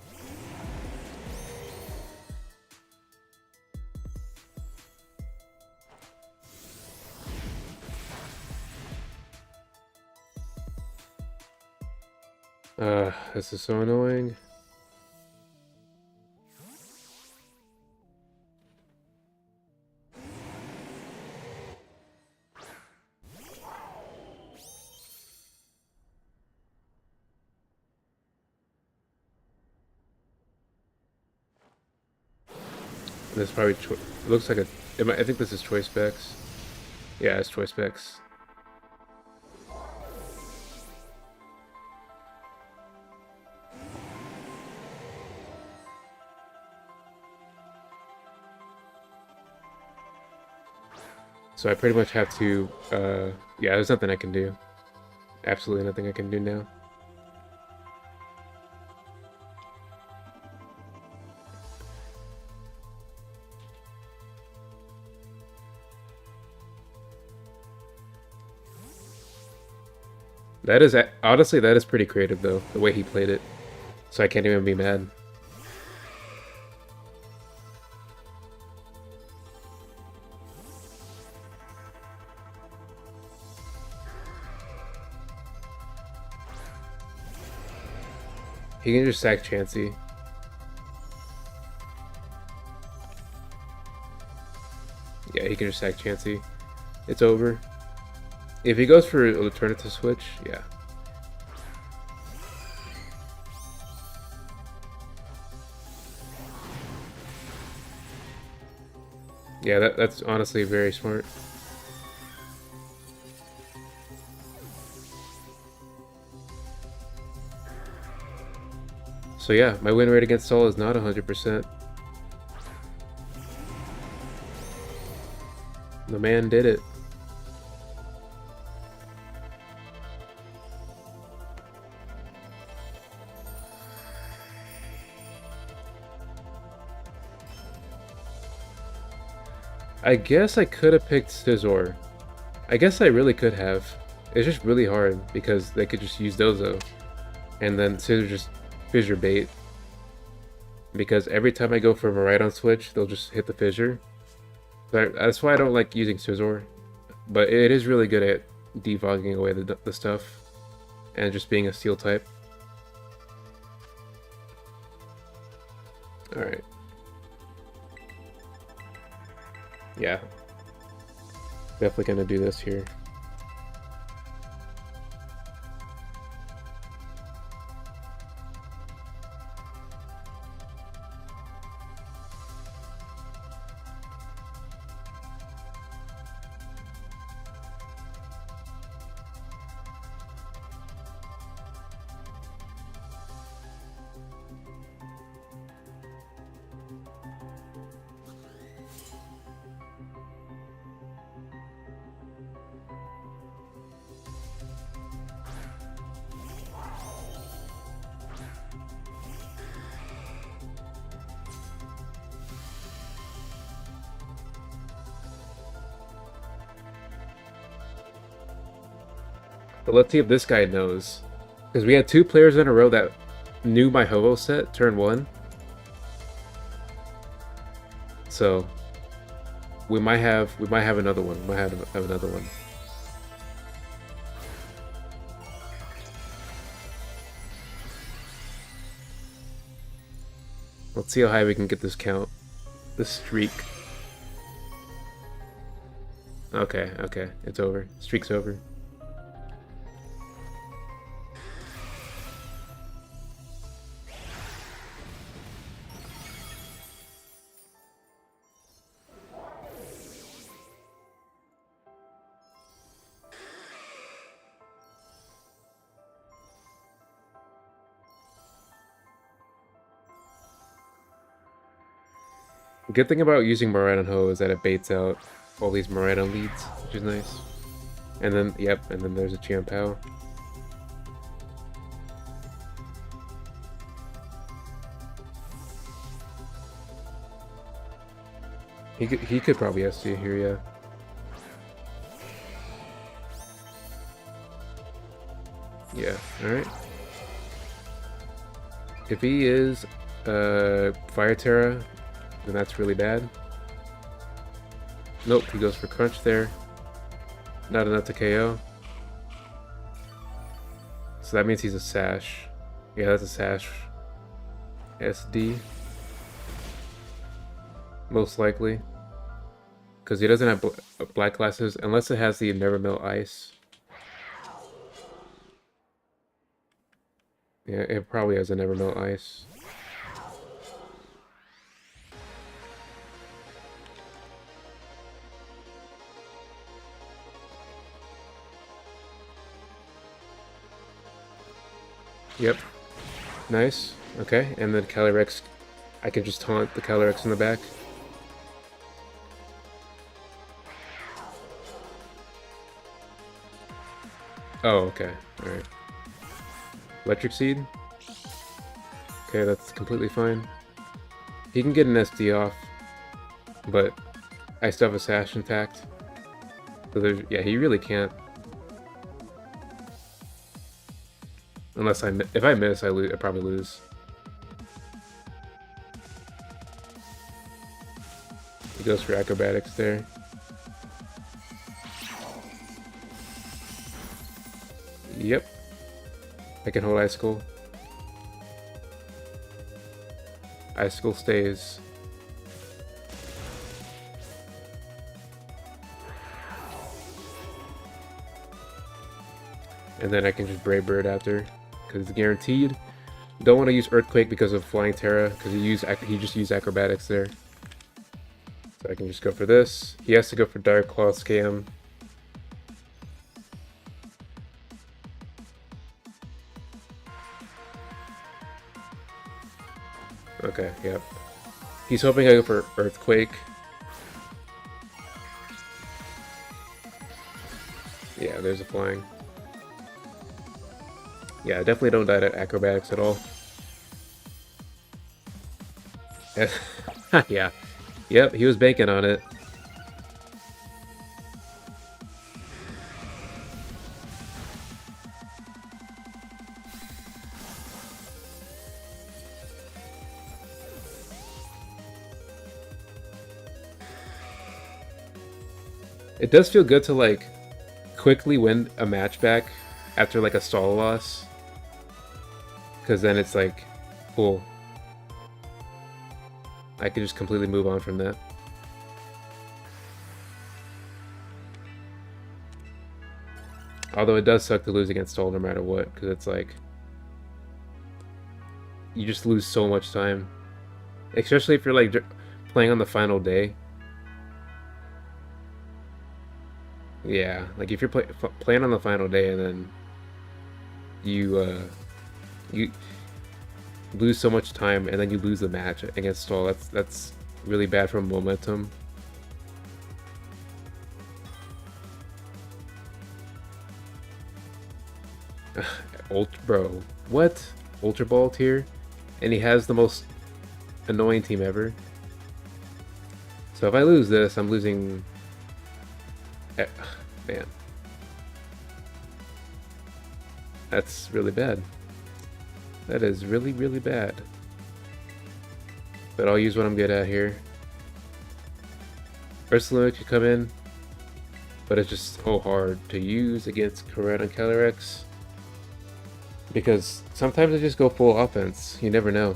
This is so annoying. This probably looks like a. I think this is choice specs. Yeah, it's choice specs. So I pretty much have to, yeah, there's nothing I can do. Absolutely nothing I can do now. That is, honestly, that is pretty creative, though, the way he played it. So I can't even be mad. He can just sack Chansey. Yeah, he can just sack Chansey. It's over. If he goes for an alternative switch, yeah. Yeah, that's honestly very smart. So yeah, my win rate against Sol is not 100%. The man did it. I guess I could have picked Scizor. I guess I really could have. It's just really hard because they could just use Dozo. And then Scizor just fissure bait. Because every time I go for a Miraidon switch, they'll just hit the fissure. That's why I don't like using Scizor. But it is really good at defogging away the stuff. And just being a steel type. Alright. Yeah. Definitely gonna do this here. But let's see if this guy knows. Because we had 2 players in a row that knew my Ho-Oh set turn 1. So we might have another one. We might have another one. Let's see how high we can get this count. This streak. Okay, okay. It's over. Streak's over. The good thing about using Miraidon Ho is that it baits out all these Miraidon leads, which is nice. And then, yep, and then there's a Chiampao. He could probably SC here, yeah. Yeah, alright. If he is Fire Terra, then that's really bad. Nope, he goes for Crunch there. Not enough to KO. So that means he's a Sash. Yeah, that's a Sash. SD. Most likely. Because he doesn't have black glasses unless it has the Never Melt Ice. Yeah, it probably has a Never Melt Ice. Yep. Nice. Okay, and then Calyrex, I can just taunt the Calyrex in the back. Oh, okay. Alright. Electric Seed? Okay, that's completely fine. He can get an SD off, but I still have a Sash intact. So there's, yeah, he really can't. Unless if I miss, I probably lose. He goes for acrobatics there. Yep. I can hold Icicle. Icicle stays. And then I can just Brave Bird after, because it's guaranteed. Don't want to use Earthquake because of Flying Terra, because he just used Acrobatics there. So I can just go for this. He has to go for Dire Claw Scam. Okay, yep. He's hoping I go for Earthquake. Yeah, there's a flying. Yeah, I definitely don't die to Acrobatics at all. Yeah. Yep, he was banking on it. It does feel good to, like, quickly win a match back after, like, a stall loss. Because then it's like, cool. I could just completely move on from that. Although it does suck to lose against stall no matter what, because it's like, you just lose so much time. Especially if you're, like, playing on the final day. Yeah, like if you're playing on the final day and then you lose so much time and then you lose the match against stall, that's really bad for momentum. Bro, what? Ultra Ball tier? And he has the most annoying team ever. So if I lose this, I'm losing... Man. That's really bad. That is really, really bad. But I'll use what I'm good at here. Ursula could come in, but it's just so hard to use against Corette and Calyrex. Because sometimes I just go full offense. You never know.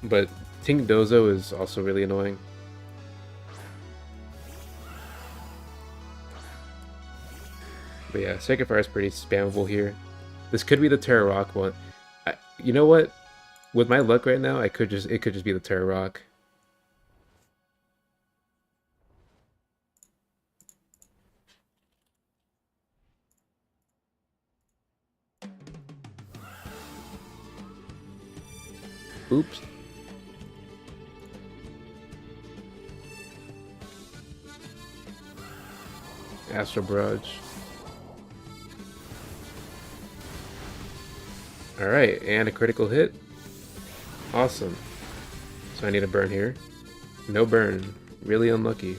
But Ting Dozo is also really annoying. But yeah, Sacred Fire is pretty spammable here. This could be the Terra Rock one. You know what? With my luck right now, it could just be the Terra Rock. Oops. Astral Barrage. Alright, and a critical hit. Awesome. So I need a burn here. No burn. Really unlucky.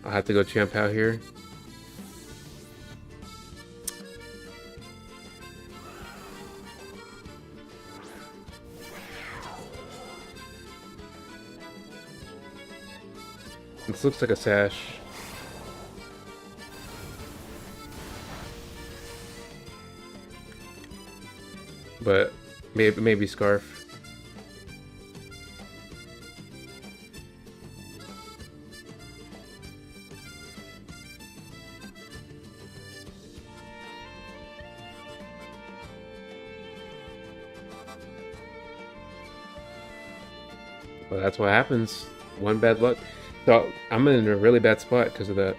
I'll have to go Champ out here. This looks like a Sash. But maybe Scarf. Well, that's what happens. One bad luck. So I'm in a really bad spot because of that.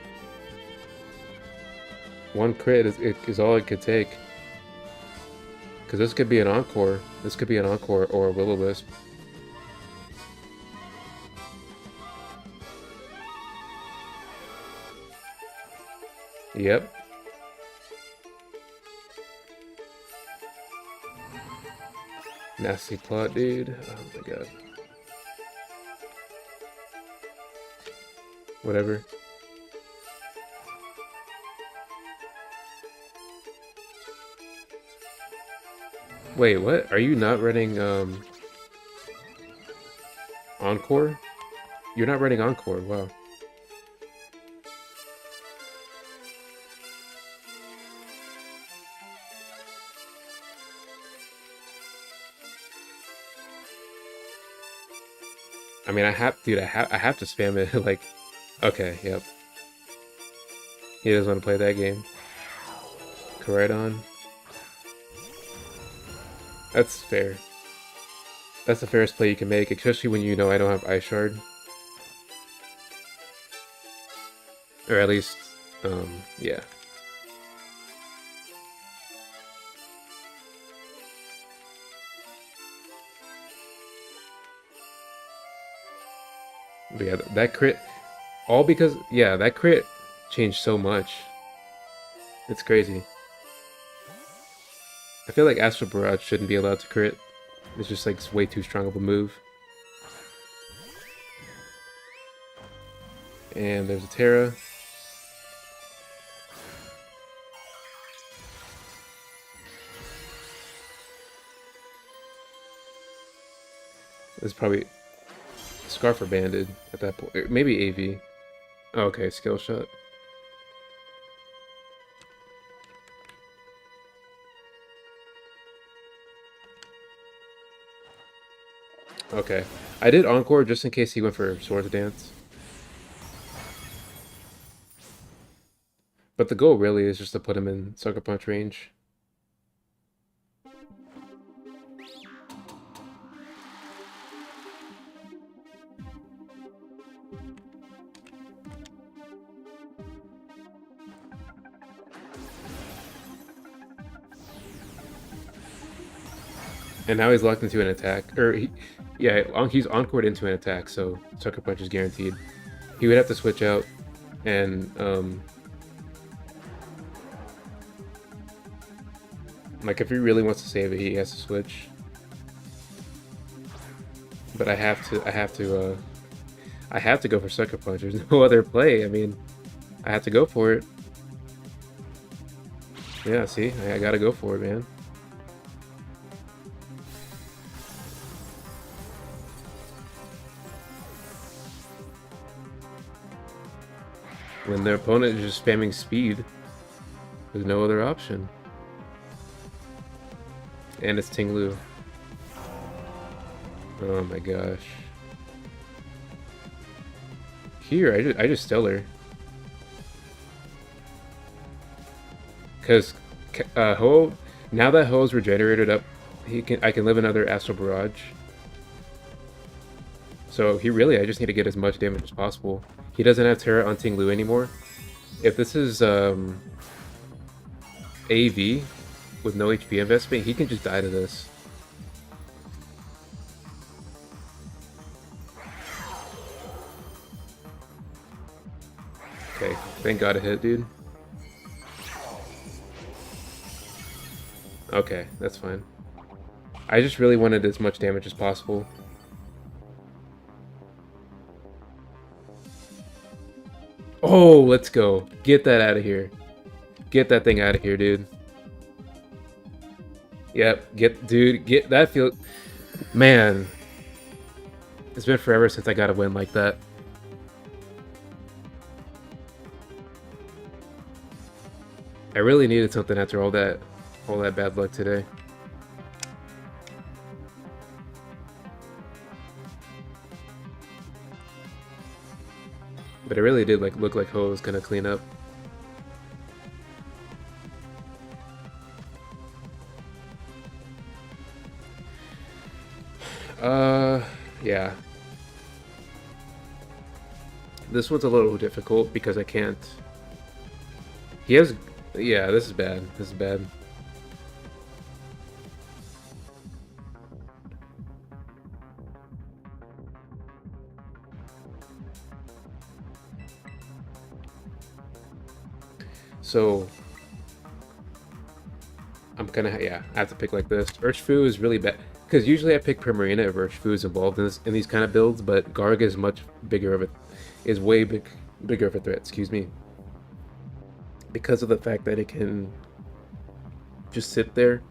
One crit is all it could take. Because this could be an Encore. This could be an Encore or a Will-O-Wisp. Yep. Nasty plot, dude. Oh my god. Whatever. Wait, what? Are you not running Encore? You're not running Encore, wow. I mean, dude, I have to spam it. Like, okay, yep. He doesn't want to play that game. Corridon. That's fair. That's the fairest play you can make, especially when you know I don't have Ice Shard. Or at least, yeah. But yeah, that crit, all because, yeah, that crit changed so much. It's crazy. I feel like Astral Barrage shouldn't be allowed to crit. It's just like way too strong of a move. And there's a Terra. This is probably Scarf or Banded at that point. Maybe AV. Oh, okay, Skill Shot. Okay. I did Encore just in case he went for Swords Dance. But the goal really is just to put him in Sucker Punch range. And now he's locked into an attack. Yeah, he's encored into an attack, so Sucker Punch is guaranteed. He would have to switch out, and like if he really wants to save it, he has to switch. But I have to go for Sucker Punch. There's no other play. I mean, I have to go for it. Yeah, see, I gotta go for it, man. When their opponent is just spamming speed, there's no other option. And it's Ting-Lu. Oh my gosh. Here, I just Stellar. Because Ho, now that Ho's regenerated up, I can live another Astral Barrage. So I just need to get as much damage as possible. He doesn't have Terra on Ting-Lu anymore. If this is AV with no HP investment, he can just die to this. Okay, thank God it hit, dude. Okay, that's fine. I just really wanted as much damage as possible. Oh, let's go. Get that out of here. Get that thing out of here, dude. Yep, get that feel. Man, it's been forever since I got a win like that. I really needed something after all that bad luck today. But it really did look like Ho was gonna clean up. Yeah. This one's a little difficult because I can't. He has. Yeah, this is bad. This is bad. So I'm gonna, yeah, I have to pick like this. Urshifu is really bad because usually I pick Primarina if Urshifu is involved in these kind of builds, but Garg is much bigger of a, is way bigger of a threat. Excuse me, because of the fact that it can just sit there.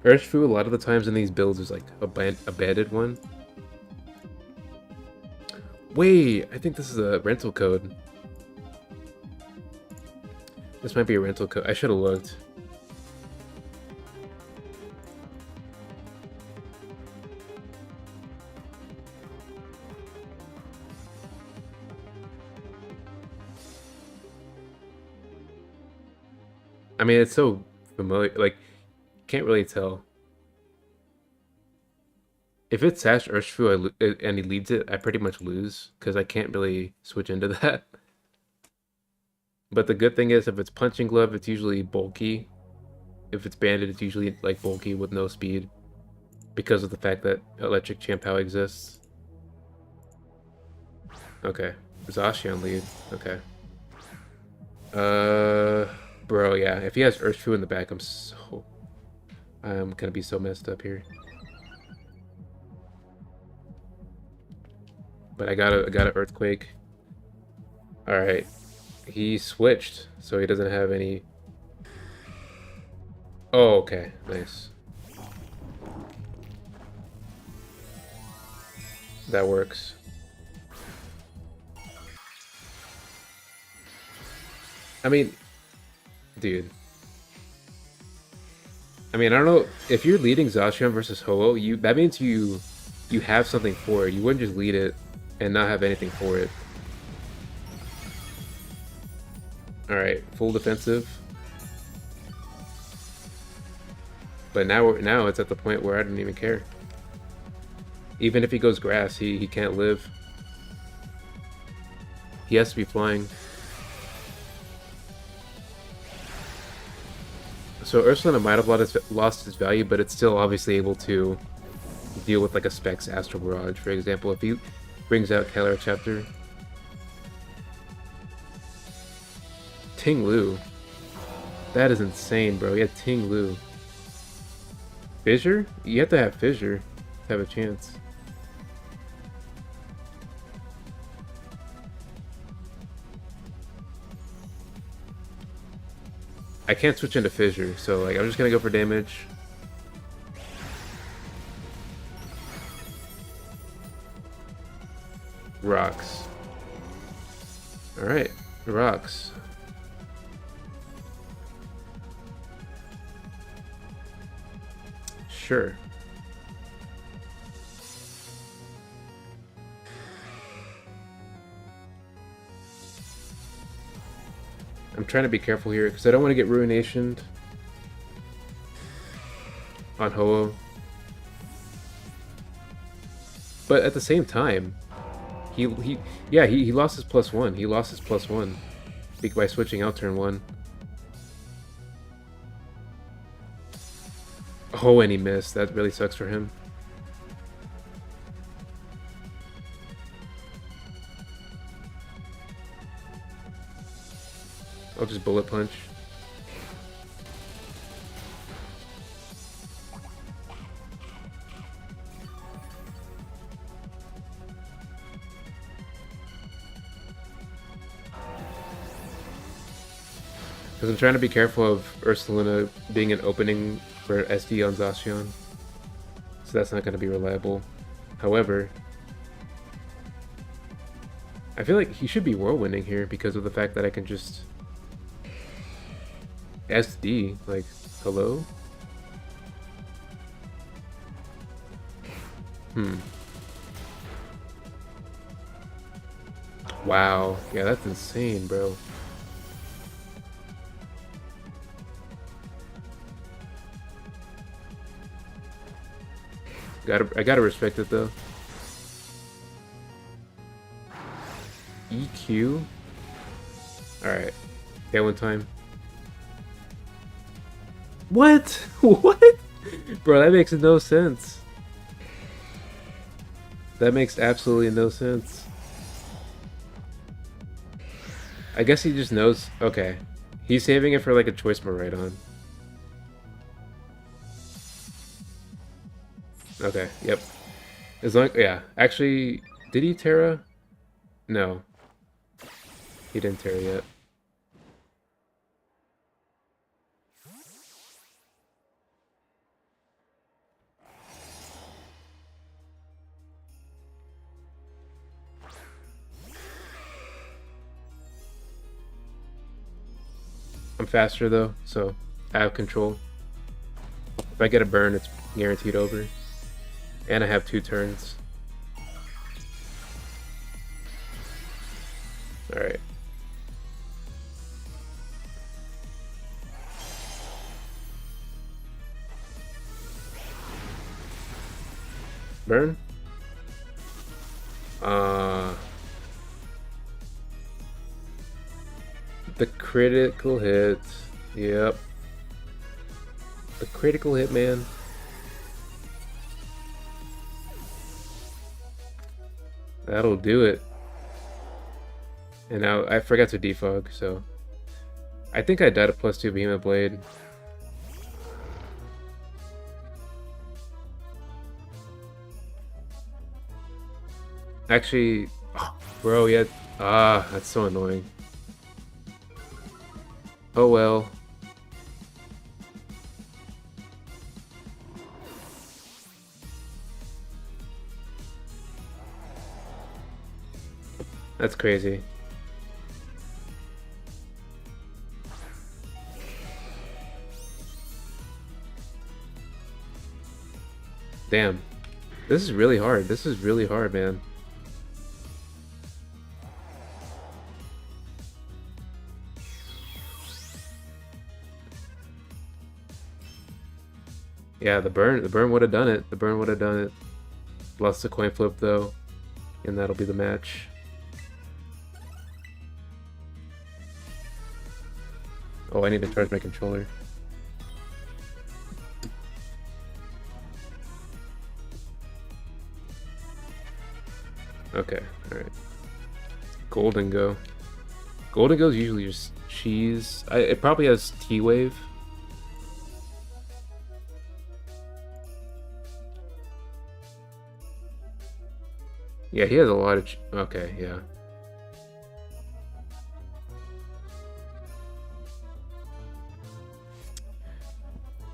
Urshifu a lot of the times in these builds is like a banded one. Wait, I think this is a rental code. This might be a rental code. I should have looked. I mean, it's so familiar. Like, can't really tell. If it's Sash Urshifu and he leads it, I pretty much lose because I can't really switch into that. But the good thing is, if it's Punching Glove, it's usually bulky. If it's Banded, it's usually like bulky with no speed because of the fact that Electric Champao exists. Okay, Zacian lead. Okay. Bro, yeah. If he has Urshifu in the back, I'm gonna be so messed up here. But I got a Earthquake. All right, he switched, so he doesn't have any. Oh, okay, nice. That works. I mean, dude. I mean, I don't know if you're leading Zacian versus Ho-Oh. That means you have something for it. You wouldn't just lead it and not have anything for it. All right, full defensive. But now it's at the point where I don't even care. Even if he goes grass, he can't live. He has to be flying. So Ursulina might have lost its value, but it's still obviously able to deal with like a Specs Astral Barrage, for example. If he brings out Kalara Chapter. Ting Lu. That is insane, bro. He had Ting Lu. Fissure? You have to have Fissure to have a chance. I can't switch into Fissure, so like I'm just gonna go for damage. Rocks. Alright, rocks. Sure. I'm trying to be careful here because I don't want to get Ruinationed on Ho-Oh. But at the same time, he lost his +1. He lost his +1 by switching out turn 1. Oh, and he missed. That really sucks for him. I'll just Bullet Punch. Because I'm trying to be careful of Ursulina being an opening for SD on Zacian. So that's not going to be reliable. However, I feel like he should be Whirlwinding here because of the fact that I can just SD, like, hello? Wow. Yeah, that's insane, bro. I gotta respect it though. EQ. Alright. Tailwind time. What? What? Bro, that makes no sense. That makes absolutely no sense. I guess he just knows. Okay. He's saving it for like a choice more right on. Okay, yep. As long, yeah. Actually, did he Terra? No, he didn't Terra yet. I'm faster though, so I have control. If I get a burn, it's guaranteed over. And I have 2 turns. Alright. Burn? The critical hit. Yep. The critical hit, man. That'll do it. And now I forgot to defog, so I think I died at +2 Behemoth Blade. Actually, oh, bro, yeah. That's so annoying. Oh well. That's crazy. Damn. This is really hard. This is really hard, man. Yeah, the burn would have done it. The burn would have done it. Lost the coin flip though, and that'll be the match. Oh, I need to charge my controller. Okay, alright. Golden Go. Golden Go is usually just cheese. It probably has T-Wave. Yeah, he has a lot of... Okay, yeah.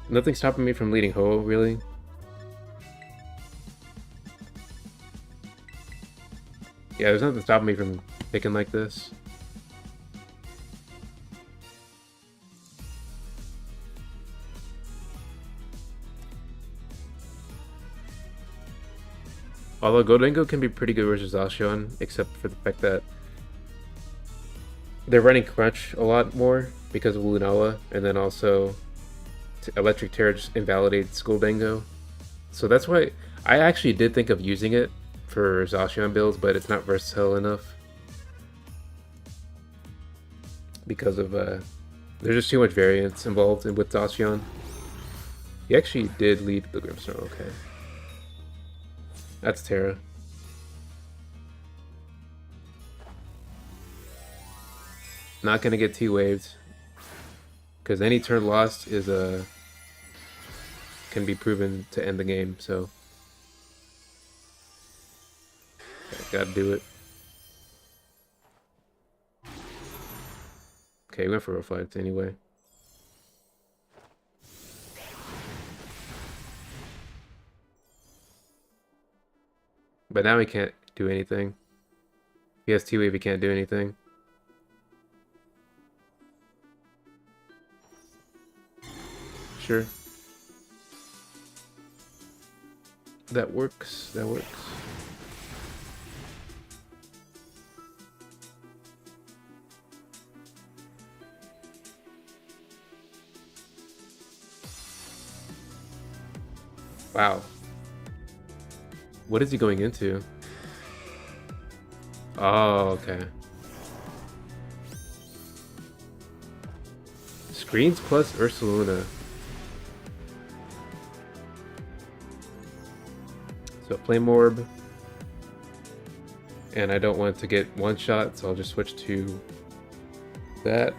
Nothing's stopping me from leading Ho, really. Yeah, there's nothing stopping me from picking like this. Although Goldengo can be pretty good versus Zacian, except for the fact that they're running Crunch a lot more because of Lunala, and then also Electric Terror just invalidates Goldengo. So that's why I actually did think of using it for Zacian builds, but it's not versatile enough. Because of, there's just too much variance involved with Zacian. He actually did lead the Grimstone, okay. That's Terra. Not gonna get T-waved. Because any turn lost is can be proven to end the game, so gotta do it. Okay, we went for Reflect anyway. But now he can't do anything. He has T-Wave, he can't do anything. Sure. That works, that works. Wow. What is he going into? Oh, okay. Screens plus Ursaluna. So Flame Orb. And I don't want to get one shot, so I'll just switch to that.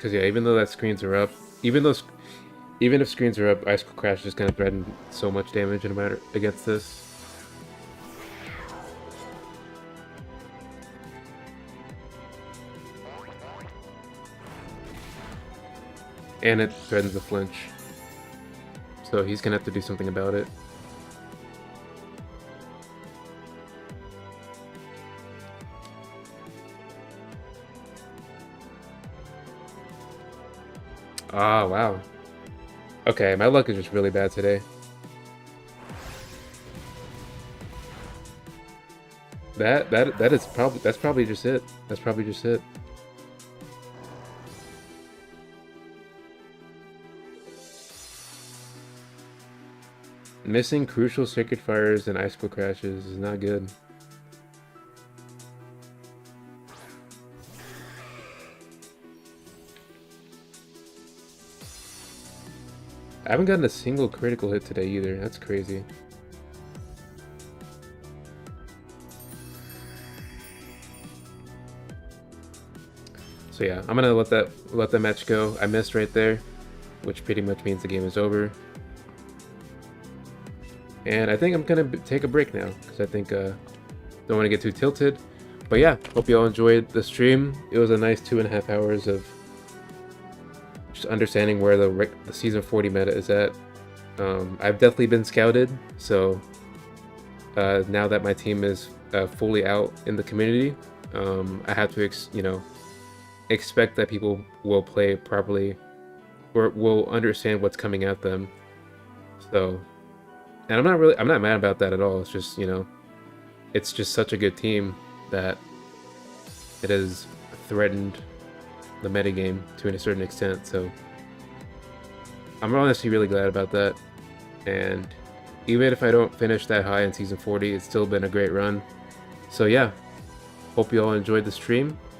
Because yeah, even though that screens are up, even though even if screens are up, Icicle Crash is going to threaten so much damage in a matter against this. And it threatens the flinch. So he's going to have to do something about it. Ah, wow. Okay, my luck is just really bad today. That's probably just it. That's probably just it. Missing crucial circuit fires and icicle crashes is not good. I haven't gotten a single critical hit today either. That's crazy. So yeah, I'm gonna let that match go. I missed right there, which pretty much means the game is over. And I think I'm gonna take a break now because I think don't want to get too tilted. But yeah, hope you all enjoyed the stream. It was a nice 2.5 hours of just understanding where the season 40 meta is at. I've definitely been scouted, so now that my team is fully out in the community, I have to expect that people will play properly or will understand what's coming at them. So, and I'm not mad about that at all. It's just, it's just such a good team that it has threatened the metagame to a certain extent. So I'm honestly really glad about that. And even if I don't finish that high in season 40, it's still been a great run. So yeah, hope you all enjoyed the stream.